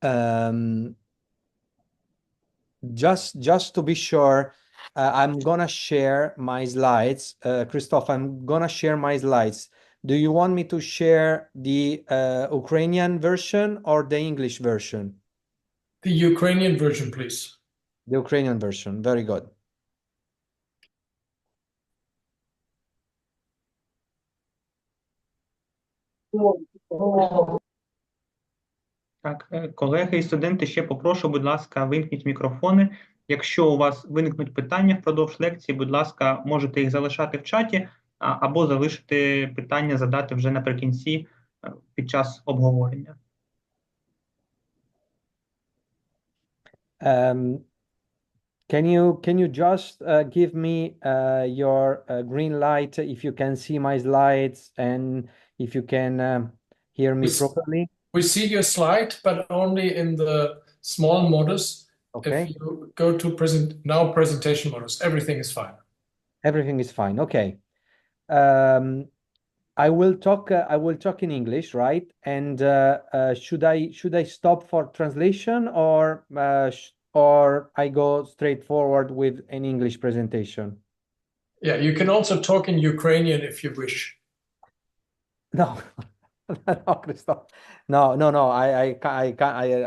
Um, just to be sure, I'm gonna share my slides. Christoph, I'm gonna share my slides. Do you want me to share the Ukrainian version or the English version? The Ukrainian version, please. The Ukrainian version. Very good. Так, колеги і студенти, ще попрошу, будь ласка, вимкніть мікрофони. Якщо у вас виникнуть питання впродовж лекції, будь ласка, можете їх залишати в чаті, або залишити питання, задати вже наприкінці під час обговорення. Can you just give me your green light if you can see my slides and if you can hear me properly? We see your slide, but only in the small modus. Okay. If you go to presentation modus, everything is fine. Everything is fine. Okay. I will talk in English, right? And should I stop for translation or I go straight forward with an English presentation? Yeah, you can also talk in Ukrainian if you wish. No, no, Christoph. No.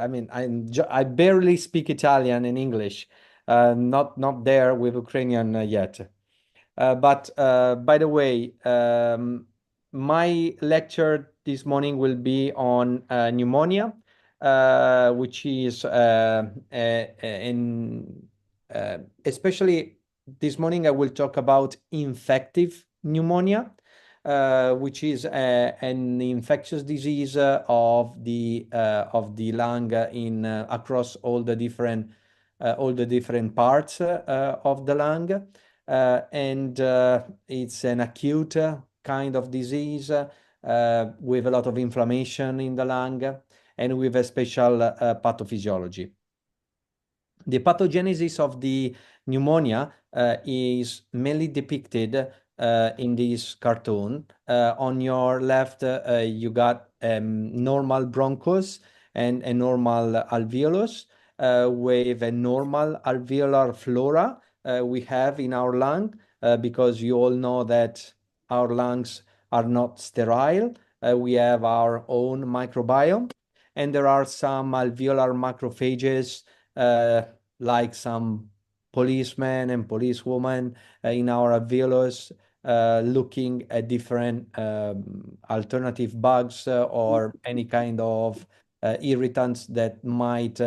I mean, I barely speak Italian and English. Not there with Ukrainian yet. But by the way, my lecture this morning will be on pneumonia, which is especially this morning I will talk about infective pneumonia, which is an infectious disease of the lung in across all the different parts of the lung, and it's an acute kind of disease with a lot of inflammation in the lung and with a special pathophysiology. The pathogenesis of the pneumonia is mainly depicted in this cartoon. On your left, you got normal bronchus and a normal alveolus with a normal alveolar flora we have in our lung, because you all know that our lungs are not sterile. We have our own microbiome, and there are some alveolar macrophages like some policemen and policewomen in our alveolus, looking at different alternative bugs or any kind of irritants that might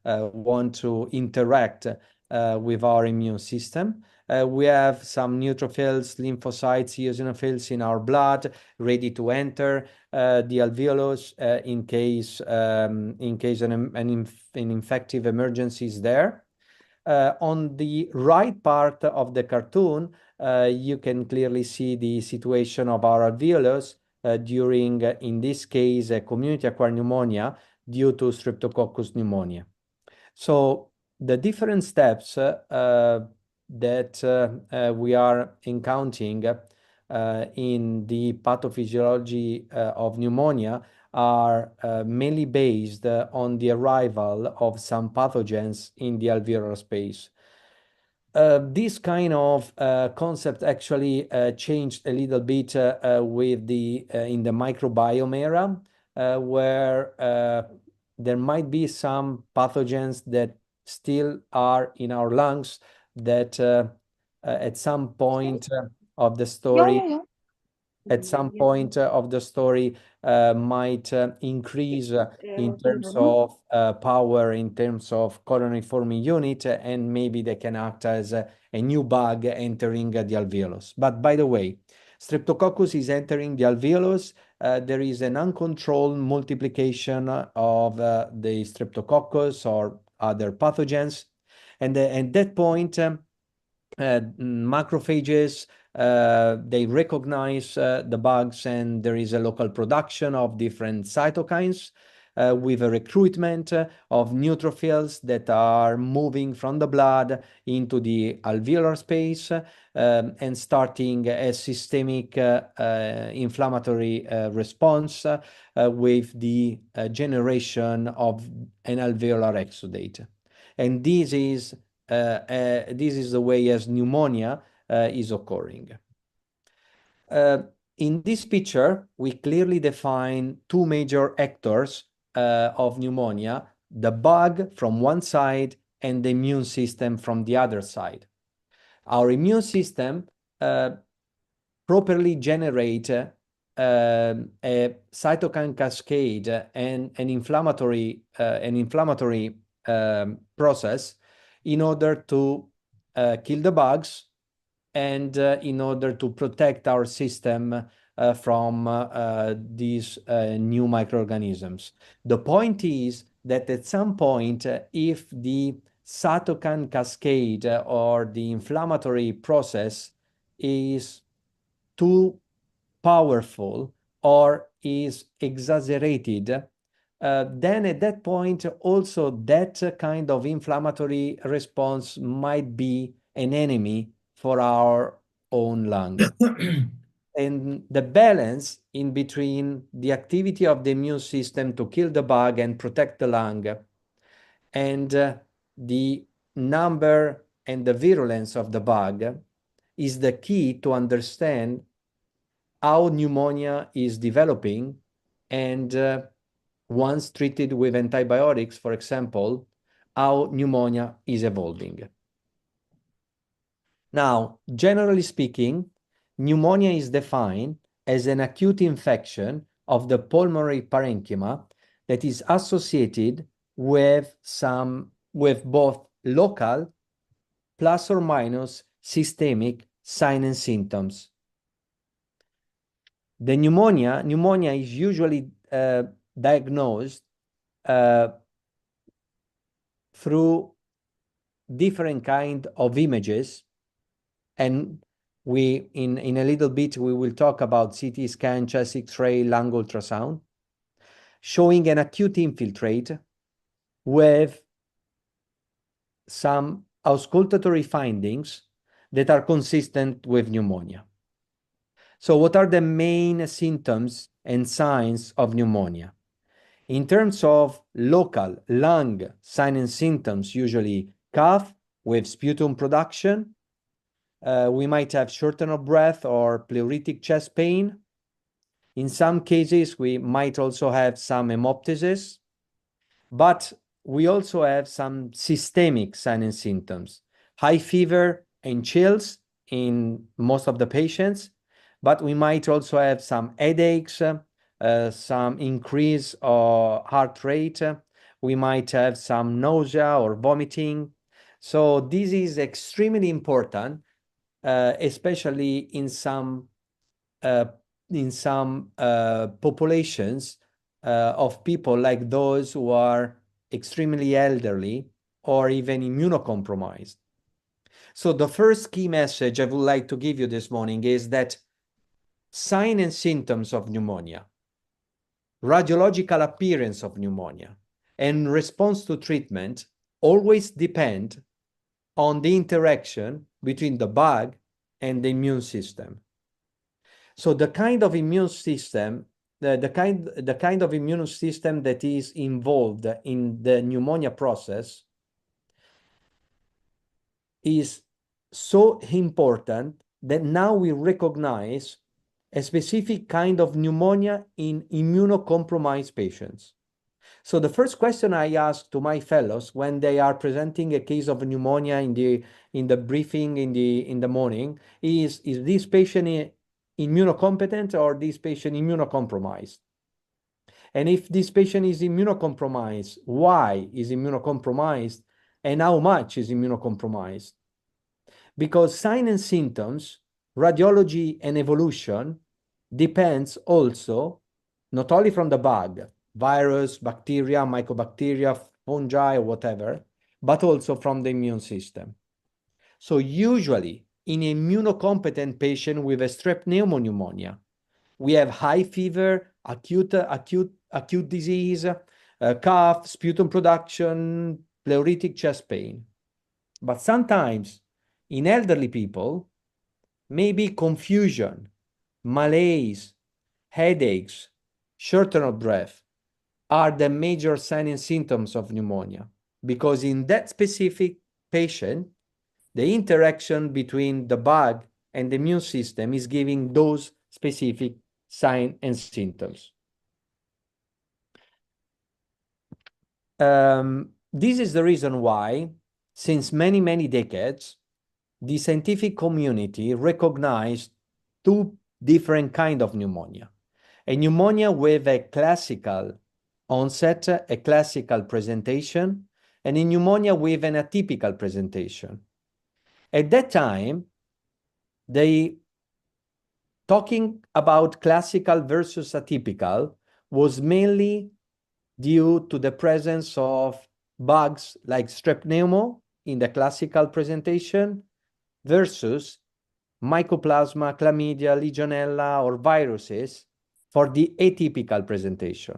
want to interact with our immune system. We have some neutrophils, lymphocytes, eosinophils in our blood, ready to enter the alveolus in case an infective emergency is there. On the right part of the cartoon, you can clearly see the situation of our alveolus during, in this case, a community-acquired pneumonia due to Streptococcus pneumonia. So the different steps that we are encountering in the pathophysiology of pneumonia are mainly based on the arrival of some pathogens in the alveolar space. This kind of concept actually changed a little bit with in the microbiome era, where there might be some pathogens that still are in our lungs that at some point of the story, might increase in terms of power, in terms of coronary forming unit, and maybe they can act as a new bug entering the alveolus. But by the way, Streptococcus is entering the alveolus. There is an uncontrolled multiplication of the Streptococcus or other pathogens. And at that point, macrophages, they recognize the bugs, and there is a local production of different cytokines. with a recruitment of neutrophils that are moving from the blood into the alveolar space and starting a systemic inflammatory response with the generation of an alveolar exudate. And this is the way as pneumonia is occurring. In this picture, we clearly define two major actors of pneumonia, the bug from one side and the immune system from the other side. Our immune system properly generates a cytokine cascade and an inflammatory process in order to kill the bugs and in order to protect our system from these new microorganisms. The point is that at some point, if the cytokine cascade or the inflammatory process is too powerful or is exaggerated, then at that point also that kind of inflammatory response might be an enemy for our own lung. And the balance in between the activity of the immune system to kill the bug and protect the lung and the number and the virulence of the bug is the key to understand how pneumonia is developing and once treated with antibiotics, for example, how pneumonia is evolving. Now, generally speaking, pneumonia is defined as an acute infection of the pulmonary parenchyma that is associated with both local plus or minus systemic signs and symptoms. The pneumonia is usually diagnosed through different kind of images, and in a little bit we will talk about CT scan, chest X-ray, lung ultrasound, showing an acute infiltrate with some auscultatory findings that are consistent with pneumonia. So what are the main symptoms and signs of pneumonia? In terms of local lung signs and symptoms, usually cough with sputum production. We might have shortness of breath or pleuritic chest pain. In some cases, we might also have some hemoptysis, but we also have some systemic signs and symptoms. High fever and chills in most of the patients, but we might also have some headaches, some increase of heart rate. We might have some nausea or vomiting. So this is extremely important, especially in some populations of people like those who are extremely elderly or even immunocompromised. So the first key message I would like to give you this morning is that signs and symptoms of pneumonia, radiological appearance of pneumonia, and response to treatment always depend on the interaction between the bug and the immune system. So the kind of immune system, the kind of immune system that is involved in the pneumonia process is so important that now we recognize a specific kind of pneumonia in immunocompromised patients. So the first question I ask to my fellows when they are presenting a case of pneumonia in the briefing in the morning is this patient immunocompetent or this patient immunocompromised? And if this patient is immunocompromised, why is immunocompromised and how much is immunocompromised? Because signs and symptoms, radiology and evolution depends also not only from the bug, virus, bacteria, mycobacteria, fungi, whatever, but also from the immune system. So usually in an immunocompetent patient with a strep pneumonia, we have high fever, acute disease, cough, sputum production, pleuritic chest pain. But sometimes in elderly people, maybe confusion, malaise, headaches, shortness of breath are the major signs and symptoms of pneumonia, because in that specific patient, the interaction between the bug and the immune system is giving those specific signs and symptoms. This is the reason why, since many, many decades, the scientific community recognized two different kinds of pneumonia. A pneumonia with a classical onset, a classical presentation, and a pneumonia with an atypical presentation. At that time, they talking about classical versus atypical was mainly due to the presence of bugs like strep pneumo in the classical presentation versus mycoplasma, chlamydia, legionella, or viruses for the atypical presentation.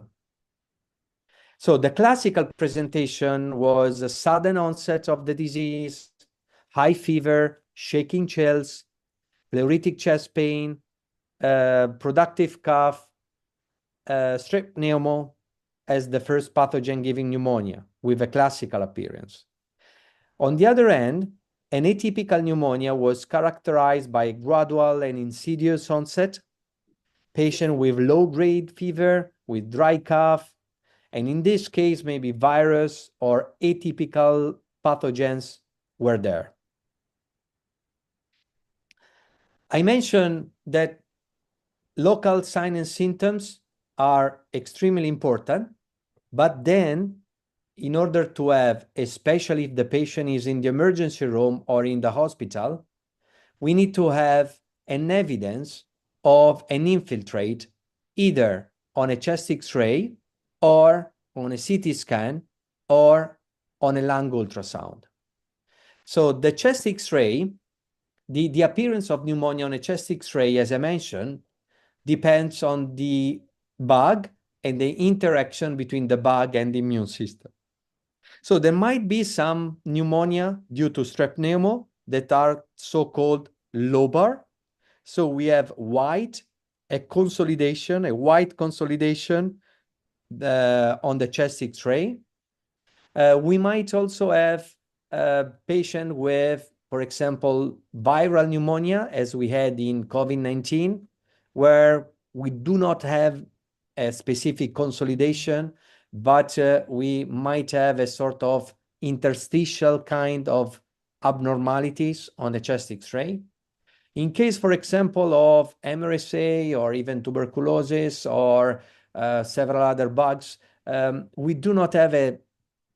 So the classical presentation was a sudden onset of the disease, high fever, shaking chills, pleuritic chest pain, productive cough, strep pneumo as the first pathogen giving pneumonia with a classical appearance. On the other hand, an atypical pneumonia was characterized by gradual and insidious onset, patient with low-grade fever, with dry cough, and in this case, maybe virus or atypical pathogens were there. I mentioned that local signs and symptoms are extremely important, but then in order to have, especially if the patient is in the emergency room or in the hospital, we need to have an evidence of an infiltrate either on a chest X-ray or on a CT scan or on a lung ultrasound. So the chest X-ray, the appearance of pneumonia on a chest X-ray, as I mentioned, depends on the bug and the interaction between the bug and the immune system. So there might be some pneumonia due to strep pneumo that are so-called lobar. So we have a white consolidation on the chest X-ray. We might also have a patient with, for example, viral pneumonia, as we had in COVID-19, where we do not have a specific consolidation, but we might have a sort of interstitial kind of abnormalities on the chest X-ray. In case, for example, of MRSA or even tuberculosis or several other bugs, we do not have a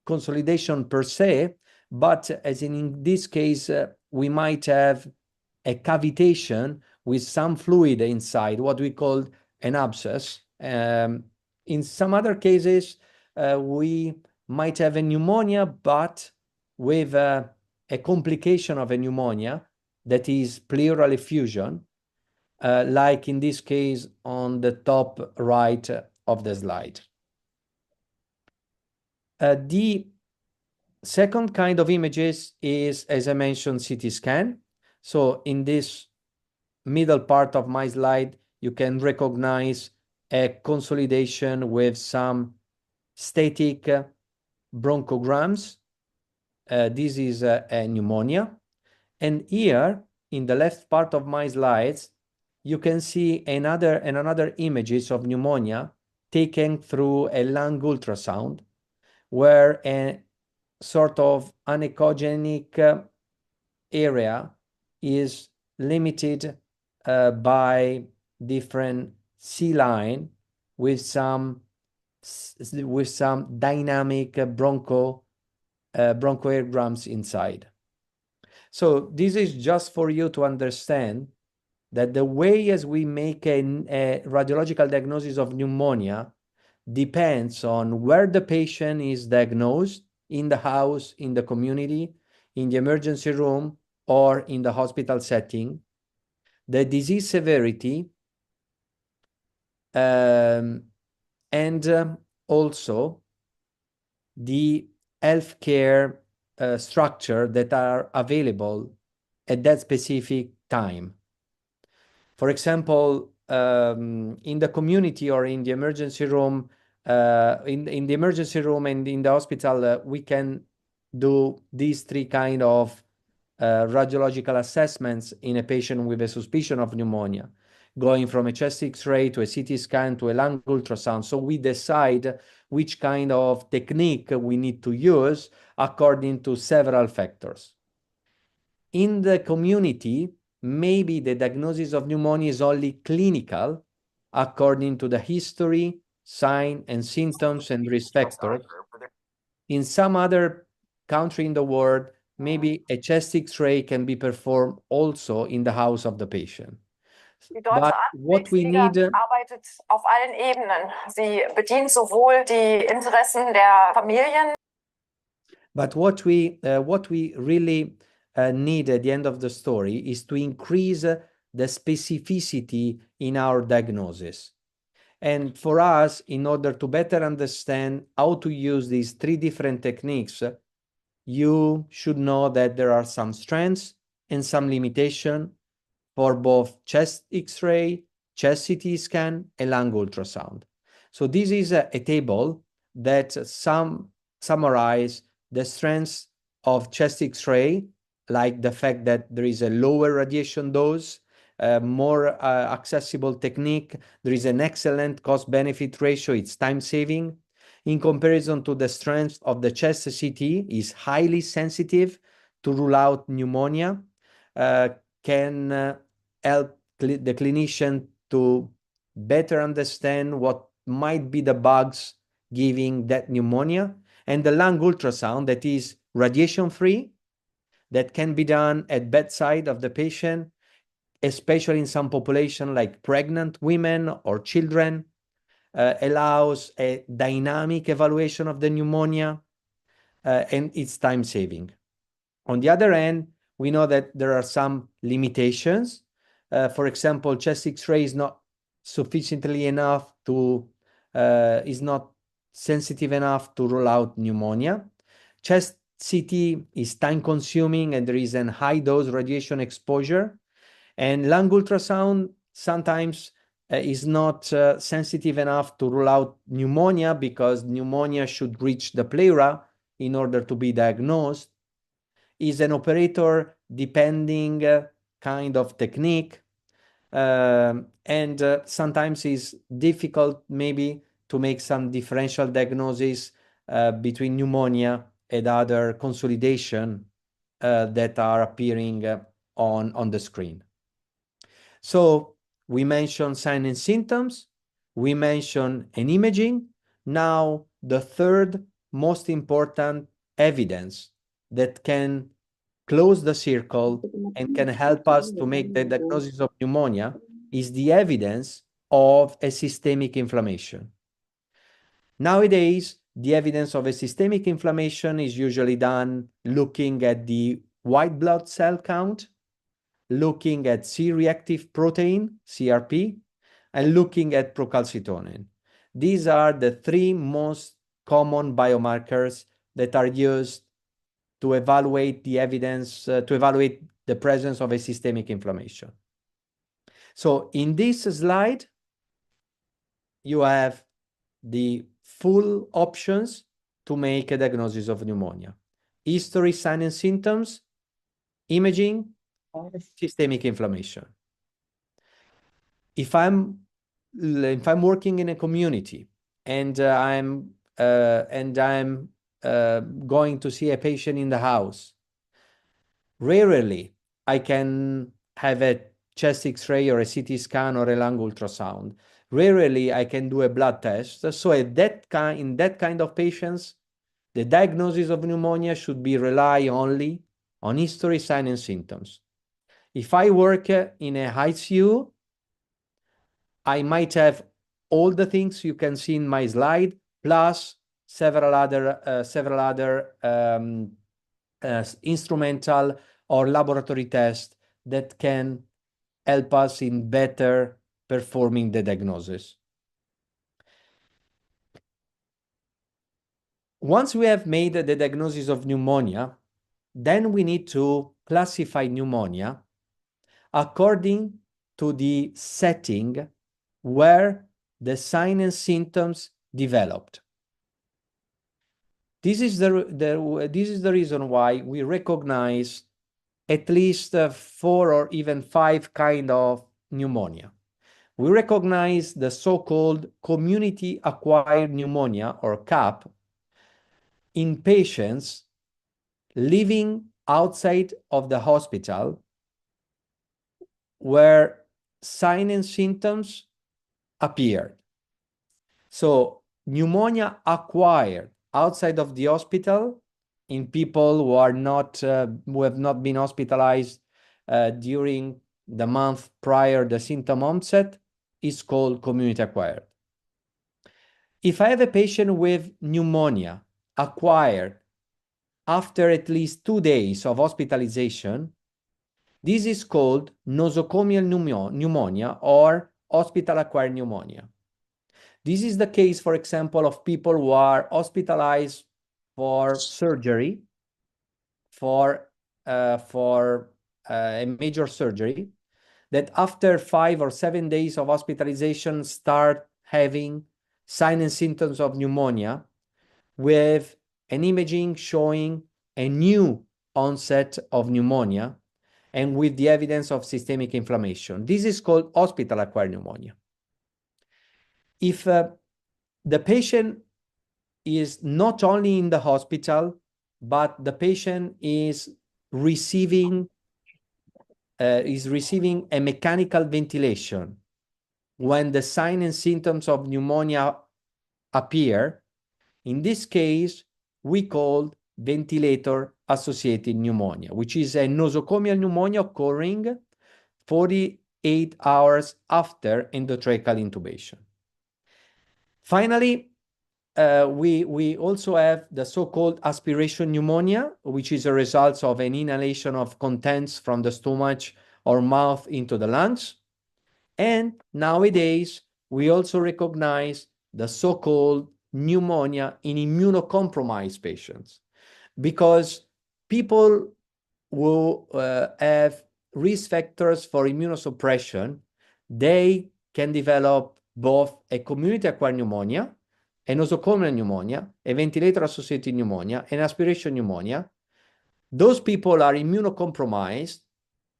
consolidation per se, but as in this case, we might have a cavitation with some fluid inside, what we call an abscess. In some other cases, we might have a pneumonia, but with a complication of a pneumonia that is pleural effusion, like in this case on the top right of the slide. The second kind of images is, as I mentioned, CT scan. So in this middle part of my slide, you can recognize a consolidation with some static bronchograms. This is a pneumonia. And here, in the left part of my slides, you can see another images of pneumonia taken through a lung ultrasound, where a sort of anechogenic area is limited by different C line with some dynamic bronchoograms inside. So this is just for you to understand that the way as we make a radiological diagnosis of pneumonia depends on where the patient is diagnosed, in the house, in the community, in the emergency room, or in the hospital setting, the disease severity, and also the healthcare structure that are available at that specific time. For example, in the community or in the emergency room, in the emergency room and in the hospital, we can do these three kind of radiological assessments in a patient with a suspicion of pneumonia, going from a chest X-ray to a CT scan to a lung ultrasound. So we decide which kind of technique we need to use according to several factors. In the community, maybe the diagnosis of pneumonia is only clinical according to the history, sign and symptoms and risk factors. In some other country in the world, maybe a chest X-ray can be performed also in the house of the patient. Die deutsche Atemwegsliga arbeitet auf allen Ebenen. Sie bedient sowohl die Interessen der Familien. But what we really need at the end of the story is to increase the specificity in our diagnosis. And for us, in order to better understand how to use these three different techniques, you should know that there are some strengths and some limitations for both chest X-ray, chest CT scan, and lung ultrasound. So this is a table that summarize the strengths of chest X-ray, like the fact that there is a lower radiation dose, more accessible technique. There is an excellent cost-benefit ratio. It's time-saving. In comparison to the strength of the chest CT, is highly sensitive to rule out pneumonia, can help the clinician to better understand what might be the bugs giving that pneumonia. And the lung ultrasound that is radiation-free, that can be done at bedside of the patient, especially in some population like pregnant women or children, allows a dynamic evaluation of the pneumonia, and it's time-saving. On the other hand, we know that there are some limitations. For example, chest X-ray is not sufficiently enough to, is not sensitive enough to rule out pneumonia. Chest CT is time-consuming and there is a high-dose radiation exposure. And lung ultrasound sometimes is not sensitive enough to rule out pneumonia because pneumonia should reach the pleura in order to be diagnosed. Is an operator-depending kind of technique. And sometimes it's difficult maybe to make some differential diagnosis between pneumonia and other consolidation that are appearing on the screen. So we mentioned signs and symptoms. We mentioned an imaging. Now, the third most important evidence that can close the circle and can help us to make the diagnosis of pneumonia is the evidence of a systemic inflammation. Nowadays, the evidence of a systemic inflammation is usually done looking at the white blood cell count, looking at C-reactive protein, CRP, and looking at procalcitonin. These are the three most common biomarkers that are used to evaluate the evidence, to evaluate the presence of a systemic inflammation. So in this slide, you have the full options to make a diagnosis of pneumonia: history, signs and symptoms, imaging, systemic inflammation. If I'm working in a community and I'm going to see a patient in the house, rarely I can have a chest X-ray or a CT scan or a lung ultrasound. Rarely I can do a blood test. So in that kind of patients, the diagnosis of pneumonia should be rely only on history, signs and symptoms. If I work in a ICU, I might have all the things you can see in my slide, plus several other instrumental or laboratory tests that can help us in better performing the diagnosis. Once we have made the diagnosis of pneumonia, then we need to classify pneumonia according to the setting where the signs and symptoms developed. This is the reason why we recognize at least 4 or even 5 kinds of pneumonia. We recognize the so-called community-acquired pneumonia, or CAP, in patients living outside of the hospital where signs and symptoms appeared. So pneumonia acquired outside of the hospital in people who are not who have not been hospitalized during the month prior the symptom onset is called community acquired. If I have a patient with pneumonia acquired after at least 2 days of hospitalization, this is called nosocomial pneumonia or hospital-acquired pneumonia. This is the case, for example, of people who are hospitalized for surgery, for a major surgery, that after 5 or 7 days of hospitalization start having signs and symptoms of pneumonia with an imaging showing a new onset of pneumonia and with the evidence of systemic inflammation. This is called hospital-acquired pneumonia. If the patient is not only in the hospital, but the patient is receiving a mechanical ventilation when the signs and symptoms of pneumonia appear, in this case, we call ventilator-associated pneumonia, which is a nosocomial pneumonia occurring 48 hours after endotracheal intubation. Finally, we also have the so-called aspiration pneumonia, which is a result of an inhalation of contents from the stomach or mouth into the lungs. And nowadays, we also recognize the so-called pneumonia in immunocompromised patients, because people who have risk factors for immunosuppression, they can develop both a community-acquired pneumonia, a nosocomial pneumonia, a ventilator-associated pneumonia, and aspiration pneumonia. Those people are immunocompromised,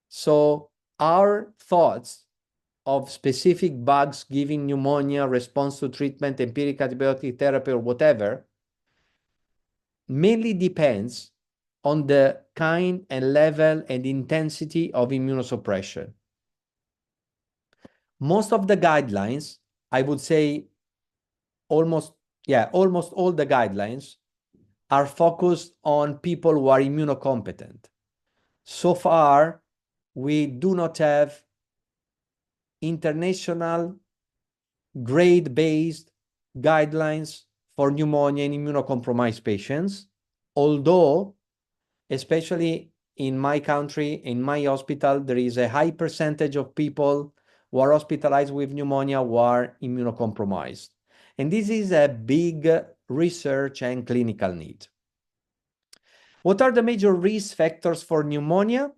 so our thoughts of specific bugs giving pneumonia, response to treatment, empiric antibiotic therapy, or whatever, mainly depends on the kind and level and intensity of immunosuppression. Most of the guidelines, I would say almost all the guidelines are focused on people who are immunocompetent. So far, we do not have international grade-based guidelines for pneumonia in immunocompromised patients, although, especially in my country, in my hospital, there is a high percentage of people who are hospitalized with pneumonia who are immunocompromised. And this is a big research and clinical need. What are the major risk factors for pneumonia?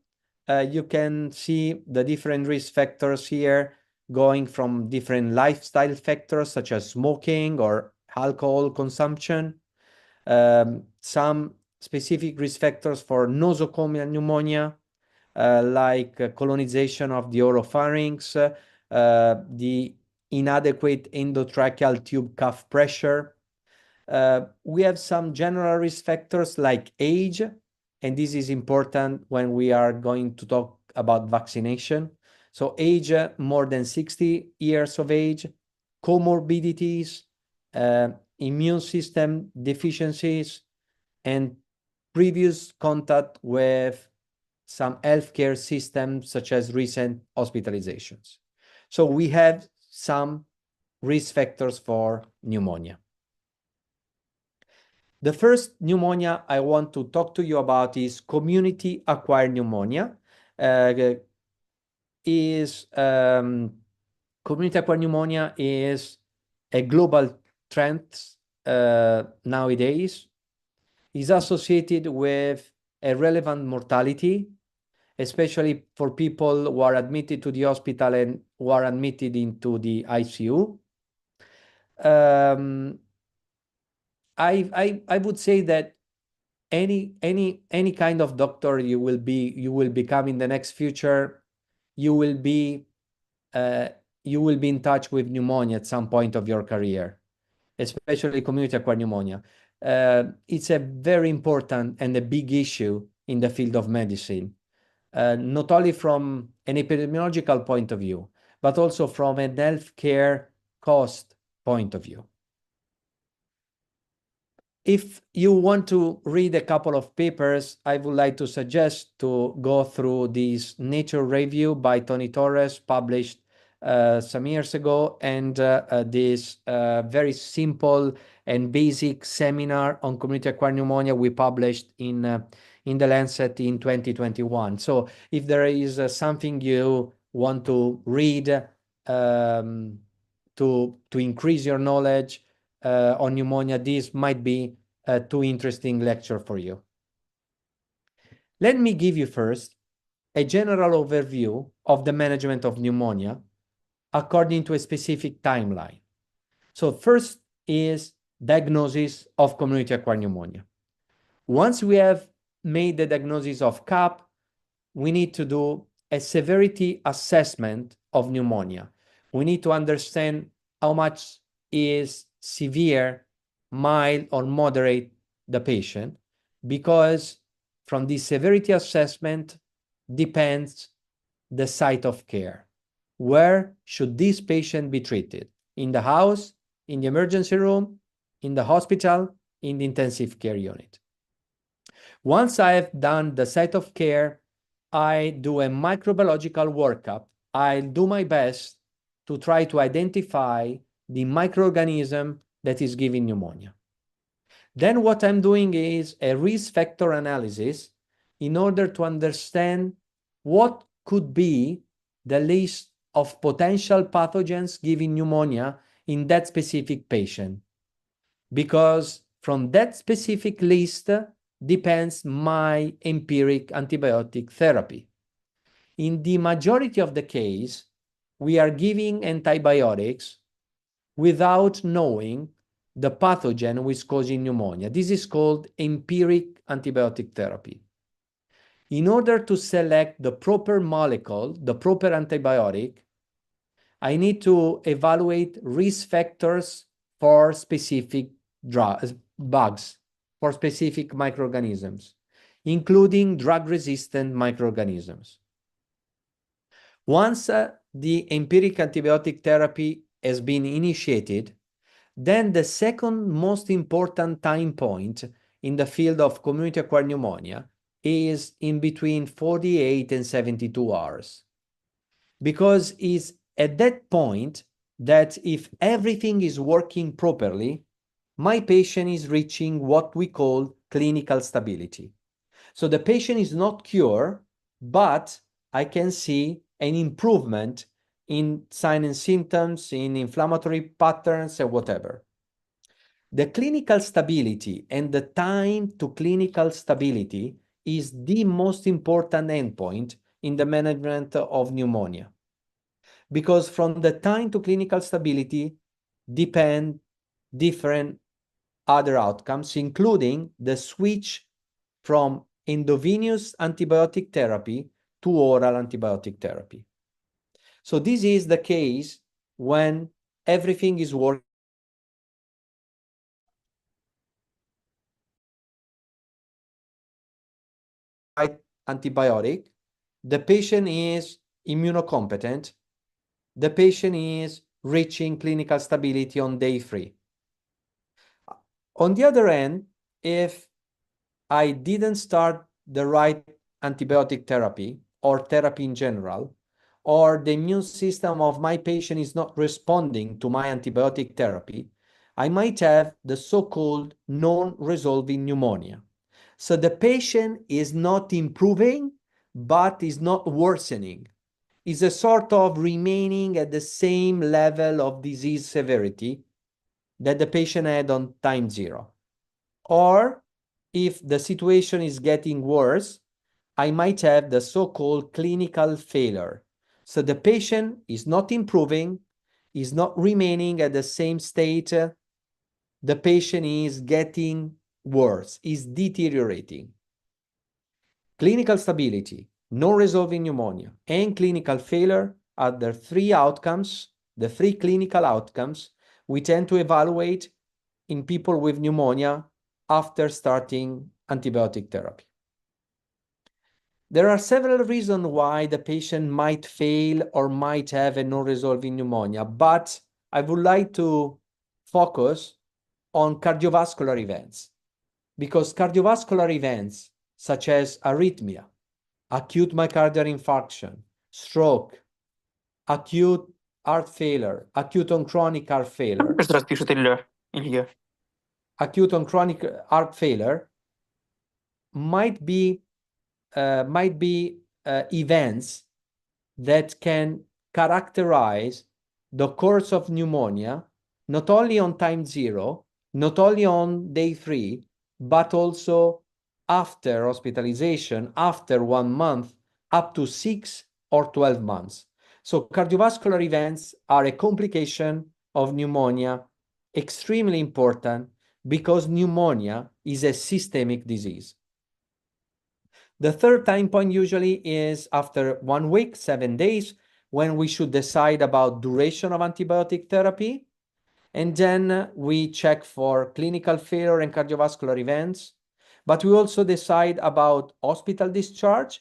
You can see the different risk factors here, going from different lifestyle factors such as smoking or alcohol consumption. Some specific risk factors for nosocomial pneumonia, like colonization of the oropharynx, the inadequate endotracheal tube cuff pressure. We have some general risk factors like age, and this is important when we are going to talk about vaccination. So age, more than 60 years of age, comorbidities, immune system deficiencies, and previous contact with some healthcare systems, such as recent hospitalizations. So we have some risk factors for pneumonia. The first pneumonia I want to talk to you about is community-acquired pneumonia. Community-acquired pneumonia is a global trend nowadays. is associated with a relevant mortality, especially for people who are admitted to the hospital and who are admitted into the ICU. I would say that any kind of doctor you will become in the next future, you will be in touch with pneumonia at some point of your career, especially community acquired pneumonia. It's a very important and a big issue in the field of medicine, not only from an epidemiological point of view, but also from a healthcare cost point of view. If you want to read a couple of papers, I would like to suggest to go through this Nature review by Tony Torres, published some years ago, and this very simple and basic seminar on community acquired pneumonia we published in the Lancet in 2021. So if there is something you want to read to increase your knowledge on pneumonia, this might be a too interesting lecture for you. Let me give you first a general overview of the management of pneumonia according to a specific timeline. So first is diagnosis of community acquired pneumonia. Once we have made the diagnosis of CAP, we need to do a severity assessment of pneumonia. We need to understand how much is severe, mild, or moderate the patient, because from the severity assessment depends the site of care. Where should this patient be treated? In the house, in the emergency room, in the hospital, in the intensive care unit. Once I have done the site of care, I do a microbiological workup. I'll do my best to try to identify the microorganism that is giving pneumonia. Then what I'm doing is a risk factor analysis in order to understand what could be the list of potential pathogens giving pneumonia in that specific patient. Because from that specific list depends my empiric antibiotic therapy. In the majority of the case, we are giving antibiotics without knowing the pathogen which is causing pneumonia. This is called empiric antibiotic therapy. In order to select the proper molecule, the proper antibiotic, I need to evaluate risk factors for specific bugs, for specific microorganisms, including drug-resistant microorganisms. Once the empiric antibiotic therapy has been initiated, then the second most important time point in the field of community-acquired pneumonia is in between 48 and 72 hours. Because it's at that point that if everything is working properly, my patient is reaching what we call clinical stability. So the patient is not cured, but I can see an improvement in signs and symptoms, in inflammatory patterns, and whatever. The clinical stability and the time to clinical stability is the most important endpoint in the management of pneumonia. Because from the time to clinical stability depend different other outcomes, including the switch from endovenous antibiotic therapy to oral antibiotic therapy. So this is the case when everything is working. Right antibiotic, the patient is immunocompetent, the patient is reaching clinical stability on day 3. On the other hand, if I didn't start the right antibiotic therapy or therapy in general, or the immune system of my patient is not responding to my antibiotic therapy, I might have the so-called non-resolving pneumonia. So the patient is not improving, but is not worsening. It's a sort of remaining at the same level of disease severity that the patient had on time 0. Or if the situation is getting worse, I might have the so-called clinical failure. So the patient is not improving, is not remaining at the same state. The patient is getting worse, is deteriorating. Clinical stability, no resolving pneumonia, and clinical failure are the three outcomes, the three clinical outcomes we tend to evaluate in people with pneumonia after starting antibiotic therapy. There are several reasons why the patient might fail or might have a non-resolving pneumonia, but I would like to focus on cardiovascular events, because cardiovascular events such as arrhythmia, acute myocardial infarction, stroke, acute heart failure, acute on chronic heart failure, acute on chronic heart failure might be events that can characterize the course of pneumonia, not only on time zero, not only on day 3, but also after hospitalization, after 1 month, up to 6 or 12 months. So cardiovascular events are a complication of pneumonia, extremely important because pneumonia is a systemic disease. The third time point usually is after 1 week, 7 days, when we should decide about duration of antibiotic therapy. And then we check for clinical failure and cardiovascular events. But we also decide about hospital discharge,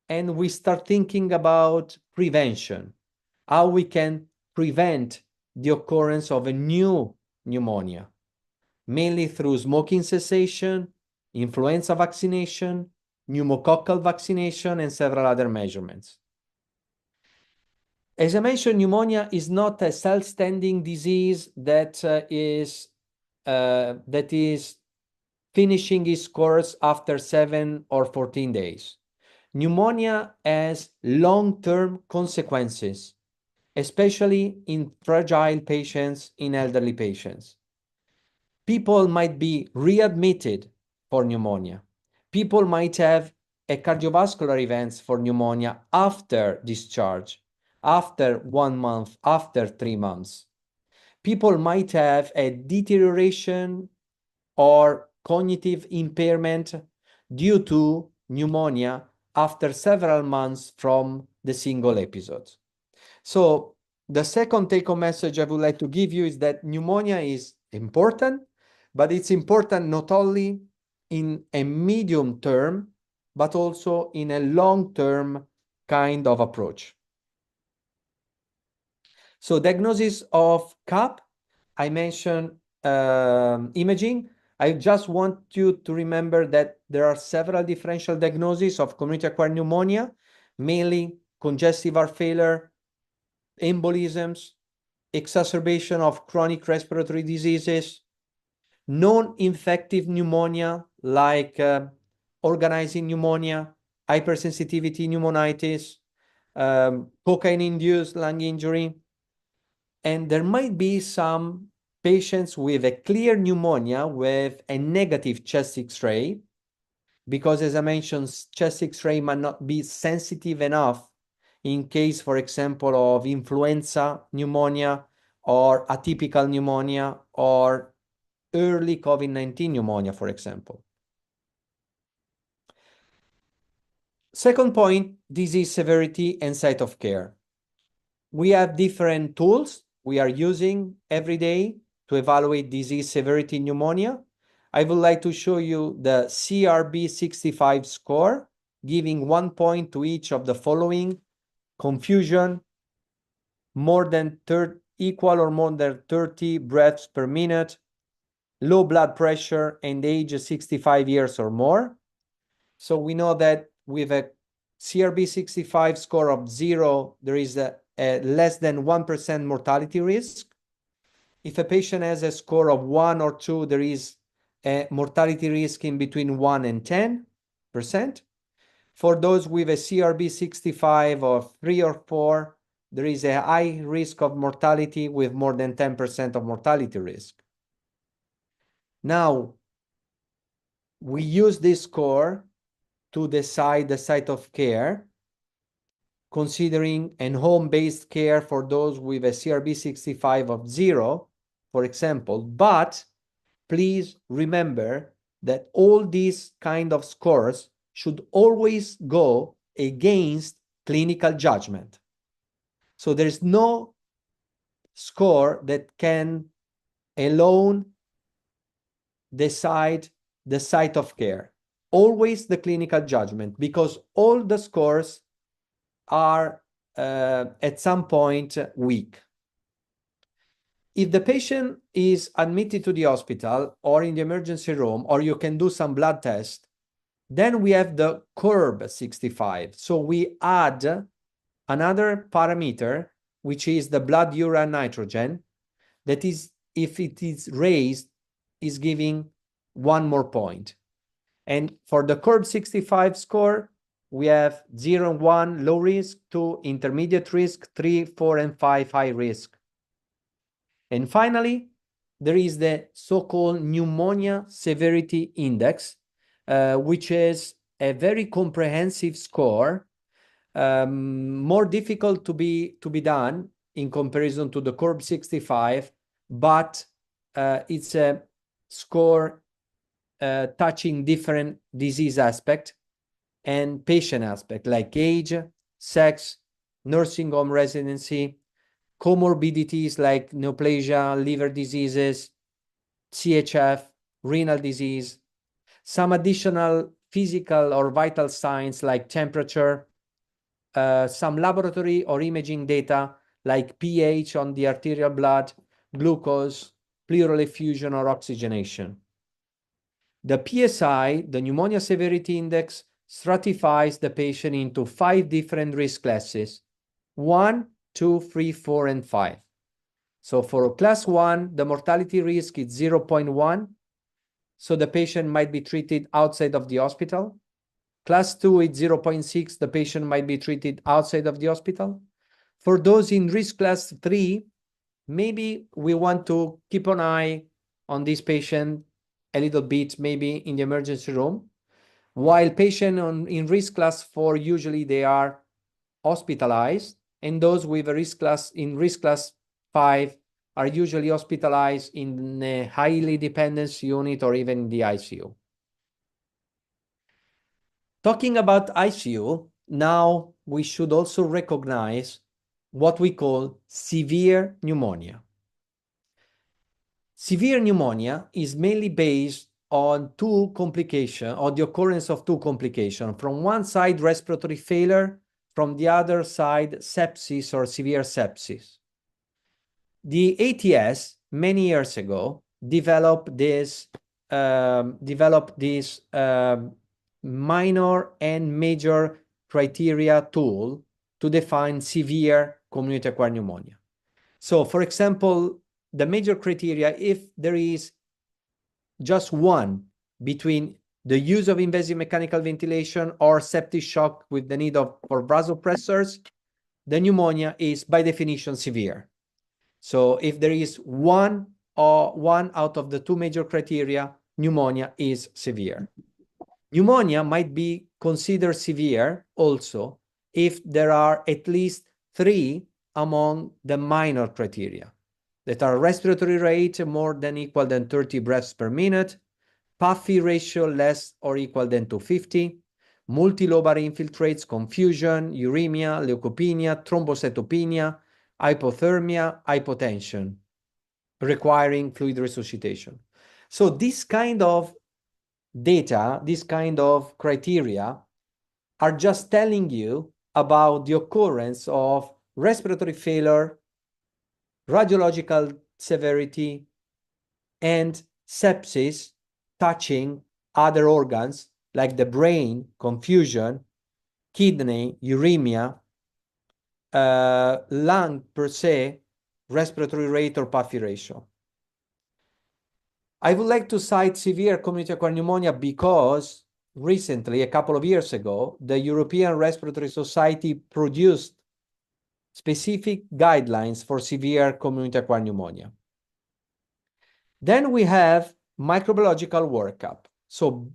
and we start thinking about prevention, how we can prevent the occurrence of a new pneumonia, mainly through smoking cessation, influenza vaccination, pneumococcal vaccination, and several other measurements. As I mentioned, pneumonia is not a self-standing disease that is finishing its course after 7 or 14 days. Pneumonia has long-term consequences, especially in fragile patients, in elderly patients. People might be readmitted for pneumonia. People might have a cardiovascular events for pneumonia after discharge, after 1 month, after 3 months. People might have a deterioration or cognitive impairment due to pneumonia after several months from the single episode. So the second take-home message I would like to give you is that pneumonia is important, but it's important not only in a medium term, but also in a long-term kind of approach. So diagnosis of CAP, I mentioned imaging. I just want you to remember that there are several differential diagnoses of community-acquired pneumonia, mainly congestive heart failure, embolisms, exacerbation of chronic respiratory diseases, non-infective pneumonia like organizing pneumonia, hypersensitivity pneumonitis, cocaine-induced lung injury. And there might be some patients with a clear pneumonia with a negative chest X-ray, because as I mentioned, chest X-ray might not be sensitive enough in case, for example, of influenza pneumonia or atypical pneumonia or early COVID-19 pneumonia, for example. Second point, disease severity and site of care. We have different tools we are using every day to evaluate disease severity in pneumonia. I would like to show you the CRB65 score, giving 1 point to each of the following: confusion, more than equal or more than 30 breaths per minute, low blood pressure, and age 65 years or more. So we know that with a CRB65 score of 0, there is a less than 1% mortality risk. If a patient has a score of 1 or 2, there is a mortality risk in between 1 and 10%. For those with a CRB65 of 3 or 4, there is a high risk of mortality with more than 10% of mortality risk. Now, we use this score to decide the site of care, considering an home-based care for those with a CRB65 of 0, for example. But please remember that all these kind of scores should always go against clinical judgment. So there is no score that can alone decide the site of care. Always the clinical judgment, because all the scores are at some point weak. If the patient is admitted to the hospital or in the emergency room, or you can do some blood test, then we have the curve 65. So we add another parameter, which is the blood urea nitrogen, that is, if it is raised, is giving 1 more point. And for the curve 65 score, we have 0 and 1 low risk, 2 intermediate risk, 3, 4, and 5 high risk. And finally, there is the so-called pneumonia severity index, which is a very comprehensive score, more difficult to be done in comparison to the curve 65, but it's a score touching different disease aspects and patient aspect, like age, sex, nursing home residency, comorbidities like neoplasia, liver diseases, CHF, renal disease, some additional physical or vital signs like temperature, some laboratory or imaging data like pH on the arterial blood, glucose, pleural effusion or oxygenation. The PSI, the pneumonia severity index, stratifies the patient into 5 different risk classes: 1, 2, 3, 4, and 5. So for class 1, the mortality risk is 0.1. So the patient might be treated outside of the hospital. Class 2 is 0.6. The patient might be treated outside of the hospital. For those in risk class 3, maybe we want to keep an eye on this patient a little bit, maybe in the emergency room. While patients in risk class 4, usually they are hospitalized, and those with a risk class 5 are usually hospitalized in a highly dependent unit or even in the ICU. Talking about ICU, now we should also recognize what we call severe pneumonia. Severe pneumonia is mainly based on the occurrence of 2 complications. From one side, respiratory failure, from the other side, sepsis or severe sepsis. The ATS, many years ago, developed this minor and major criteria tool to define severe community-acquired pneumonia. So, for example, the major criteria, if there is just one between the use of invasive mechanical ventilation or septic shock with the need for vasopressors, the pneumonia is by definition severe. So if there is one out of the 2 major criteria, pneumonia is severe. Pneumonia might be considered severe also if there are at least 3 among the minor criteria that are respiratory rate more than equal than 30 breaths per minute, puffy ratio less or equal than 250, multilobar infiltrates, confusion, uremia, leukopenia, thrombocytopenia, hypothermia, hypotension, requiring fluid resuscitation. So this kind of data, this kind of criteria are just telling you about the occurrence of respiratory failure, radiological severity, and sepsis touching other organs like the brain, confusion, kidney, uremia, lung per se, respiratory rate or puffy ratio. I would like to cite severe community-acquired pneumonia because recently, a couple of years ago, the European Respiratory Society produced specific guidelines for severe community-acquired pneumonia. Then we have microbiological workup. So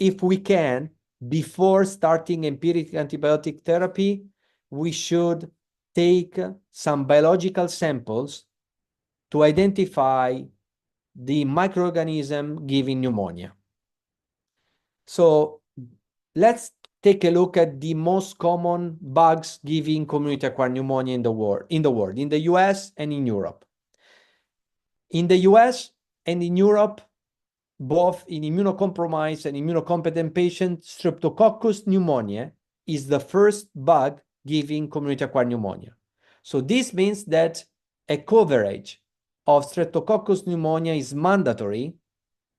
if we can, before starting empiric antibiotic therapy, we should take some biological samples to identify the microorganism giving pneumonia. So let's take a look at the most common bugs giving community-acquired pneumonia in the world, in the US and in Europe. In the US and in Europe, both in immunocompromised and immunocompetent patients, Streptococcus pneumoniae is the first bug giving community-acquired pneumonia. So this means that a coverage of Streptococcus pneumonia is mandatory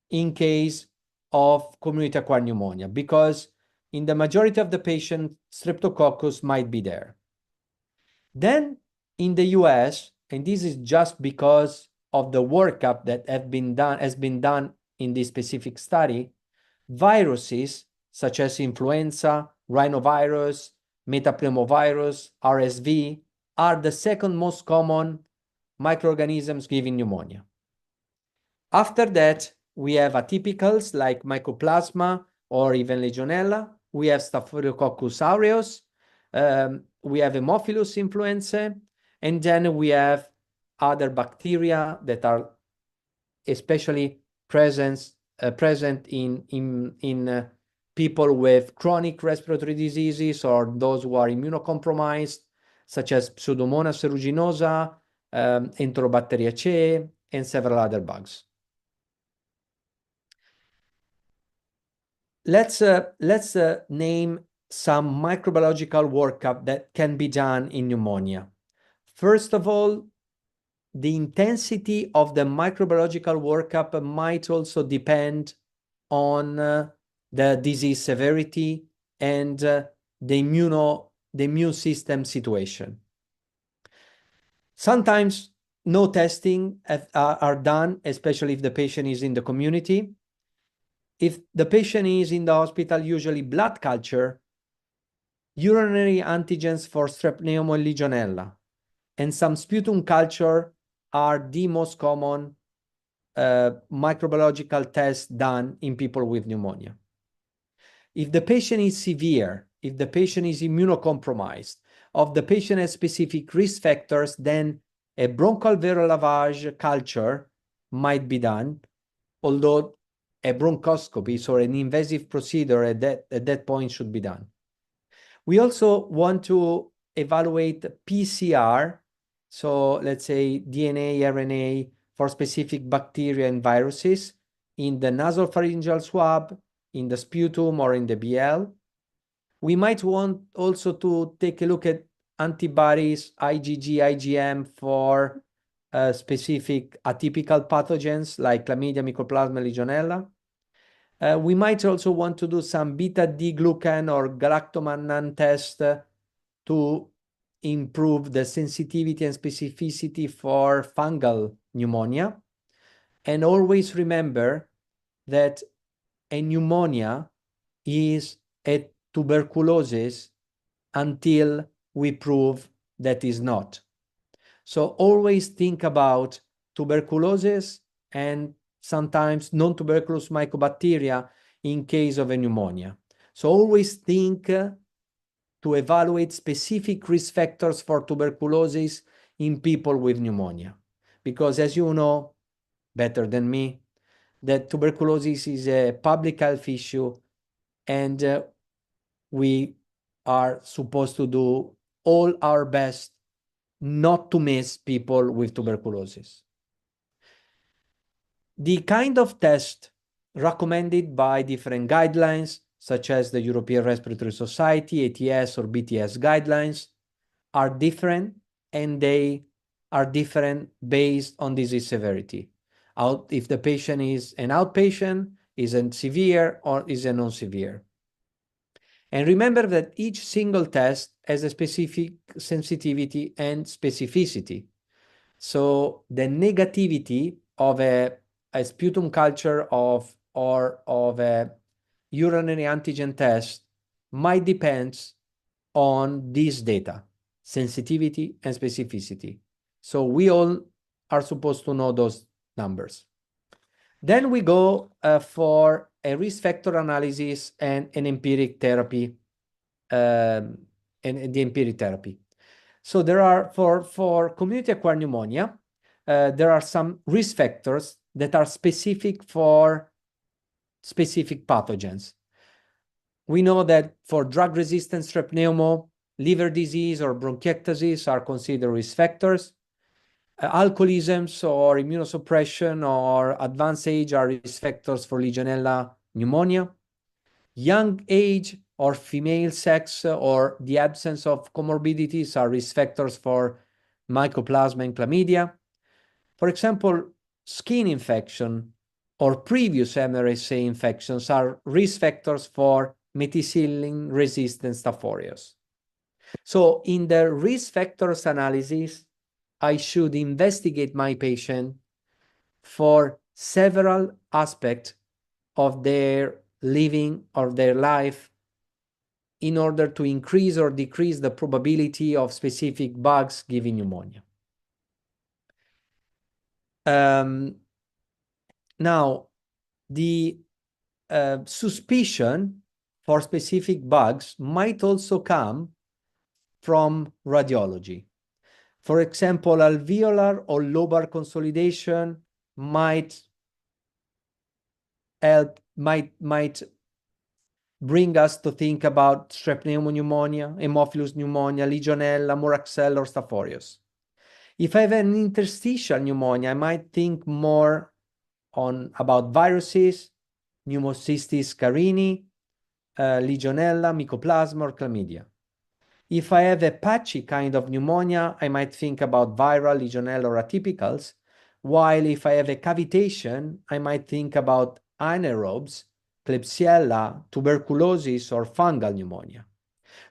in case of community-acquired pneumonia, because in the majority of the patients, Streptococcus might be there. Then in the US, and this is just because of the workup that has been done in this specific study, viruses such as influenza, rhinovirus, metapneumovirus, RSV are the second most common microorganisms giving pneumonia. After that, we have atypicals like Mycoplasma or even Legionella. We have Staphylococcus aureus. We have Haemophilus influenzae. And then we have other bacteria that are especially present in people with chronic respiratory diseases or those who are immunocompromised, such as Pseudomonas aeruginosa, Enterobacteriaceae, and several other bugs. Let's name some microbiological workup that can be done in pneumonia. First of all, the intensity of the microbiological workup might also depend on the disease severity and the immune system situation. Sometimes no testing are done, especially if the patient is in the community. If the patient is in the hospital, usually blood culture, urinary antigens for strep pneumo and Legionella, and some sputum culture are the most common microbiological tests done in people with pneumonia. If the patient is severe, if the patient is immunocompromised, or if the patient has specific risk factors, then a bronchoalveolar lavage culture might be done, although a bronchoscopy, so an invasive procedure at that point should be done. We also want to evaluate PCR, so let's say DNA, RNA for specific bacteria and viruses in the nasopharyngeal swab, in the sputum, or in the BL. We might want also to take a look at antibodies, IgG, IgM for specific atypical pathogens like Chlamydia, Mycoplasma, Legionella. We might also want to do some beta-D-glucan or galactomannan test to improve the sensitivity and specificity for fungal pneumonia. And always remember that a pneumonia is a tuberculosis until we prove that is not. So always think about tuberculosis and sometimes non-tuberculous mycobacteria in case of a pneumonia. So always think to evaluate specific risk factors for tuberculosis in people with pneumonia. Because as you know better than me, that tuberculosis is a public health issue, and we are supposed to do all our best not to miss people with tuberculosis. The kind of test recommended by different guidelines, such as the European Respiratory Society, ATS or BTS guidelines, are different, and they are different based on disease severity. If the patient is an outpatient, is a severe, or is a non-severe. And remember that each single test has a specific sensitivity and specificity. So the negativity of a sputum culture or of a urinary antigen test might depend on this data, sensitivity and specificity. So we all are supposed to know those numbers. Then we go for a risk factor analysis and an empiric therapy, and the empiric therapy. So there are, for community-acquired pneumonia, there are some risk factors that are specific for specific pathogens. We know that for drug-resistant strep pneumo, liver disease or bronchiectasis are considered risk factors. Alcoholisms or immunosuppression or advanced age are risk factors for Legionella pneumonia. Young age or female sex or the absence of comorbidities are risk factors for mycoplasma and chlamydia. For example, skin infection or previous MRSA infections are risk factors for methicillin-resistant Staph aureus. So in the risk factors analysis, I should investigate my patient for several aspects of their living or their life in order to increase or decrease the probability of specific bugs giving pneumonia. Now, the suspicion for specific bugs might also come from radiology. For example, alveolar or lobar consolidation might bring us to think about strep pneumonia, Haemophilus pneumonia, Legionella, Moraxella, or Staph aureus. If I have an interstitial pneumonia, I might think more about viruses, Pneumocystis carini, Legionella, Mycoplasma, or Chlamydia. If I have a patchy kind of pneumonia, I might think about viral, Legionella, or atypicals, while if I have a cavitation, I might think about anaerobes, Klebsiella, tuberculosis, or fungal pneumonia.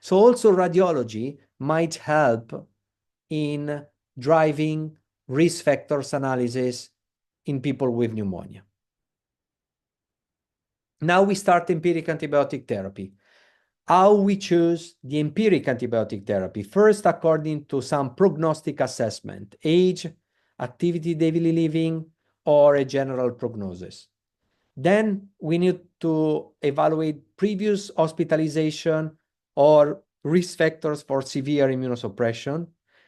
So also radiology might help in driving risk factors analysis in people with pneumonia. Now we start empiric antibiotic therapy. How we choose the empiric antibiotic therapy? First, according to some prognostic assessment, age, activity, daily living, or a general prognosis. Then we need to evaluate previous hospitalization or risk factors for severe immunosuppression.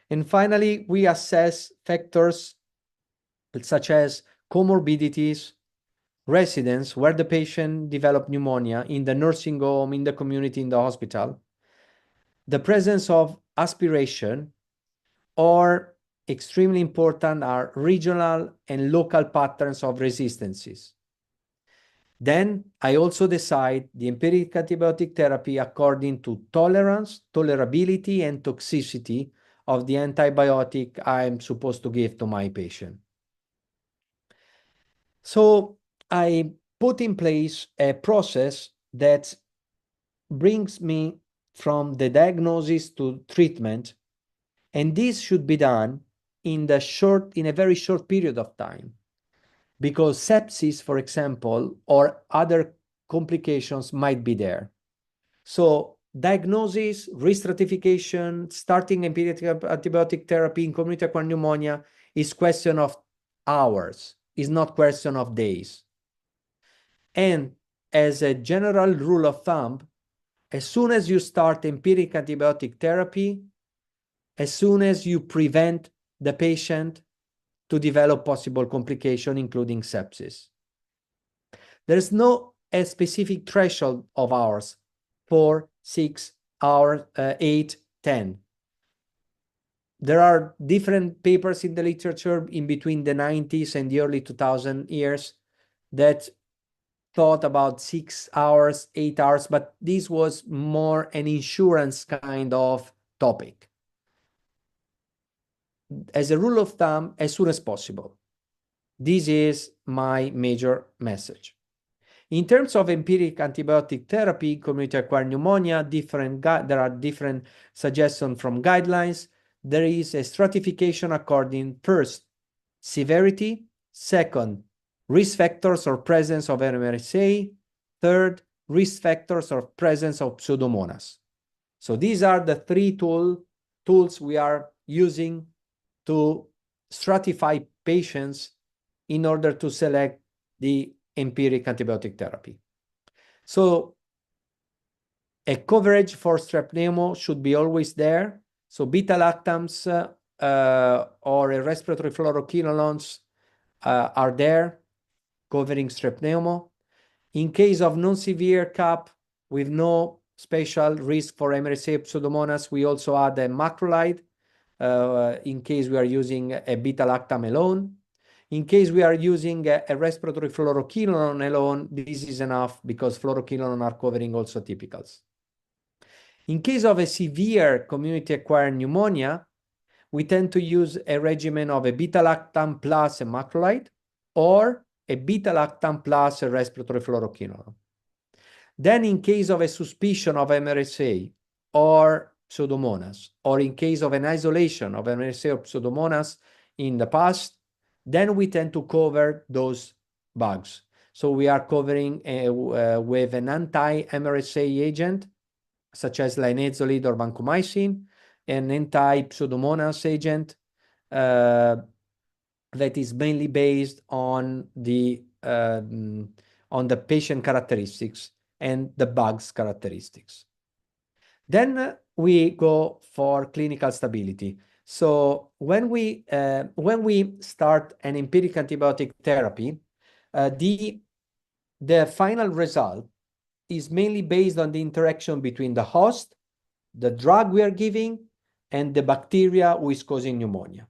And finally, we assess factors such as comorbidities, residence, where the patient developed pneumonia, in the nursing home, in the community, in the hospital, the presence of aspiration, or extremely important are regional and local patterns of resistances. Then I also decide the empiric antibiotic therapy according to tolerance, tolerability, and toxicity of the antibiotic I'm supposed to give to my patient. So I put in place a process that brings me from the diagnosis to treatment, and this should be done in a very short period of time, because sepsis, for example, or other complications might be there. So diagnosis, risk stratification, starting empiric antibiotic therapy in community-acquired pneumonia is question of hours, is not question of days. And as a general rule of thumb, as soon as you start empiric antibiotic therapy, as soon as you prevent the patient to develop possible complication, including sepsis. There's no a specific threshold of hours, 4, 6 hours, 8, 10. There are different papers in the literature in between the 90s and the early 2000 years that thought about 6 hours, 8 hours, but this was more an insurance kind of topic. As a rule of thumb, as soon as possible. This is my major message. In terms of empiric antibiotic therapy, community-acquired pneumonia, there are different suggestions from guidelines. There is a stratification according, first, severity, second, risk factors or presence of MRSA, third, risk factors or presence of Pseudomonas. So these are the three tools we are using to stratify patients in order to select the empiric antibiotic therapy. So a coverage for strep pneumo should be always there. So beta-lactams or a respiratory fluoroquinolones are there covering strep pneumo. In case of non-severe CAP with no special risk for MRSA Pseudomonas, we also add a macrolide in case we are using a beta-lactam alone. In case we are using a respiratory fluoroquinolone alone, this is enough because fluoroquinolone are covering also typicals. In case of a severe community-acquired pneumonia, we tend to use a regimen of a beta-lactam plus a macrolide or a beta-lactam plus a respiratory fluoroquinolone. Then in case of a suspicion of MRSA or Pseudomonas, or in case of an isolation of MRSA or Pseudomonas in the past, then we tend to cover those bugs. So we are covering with an anti-MRSA agent, such as linezolid or vancomycin, an anti-Pseudomonas agent that is mainly based on the patient characteristics and the bugs characteristics. Then we go for clinical stability. So when we start an empiric antibiotic therapy, the final result is mainly based on the interaction between the host, the drug we are giving, and the bacteria who is causing pneumonia.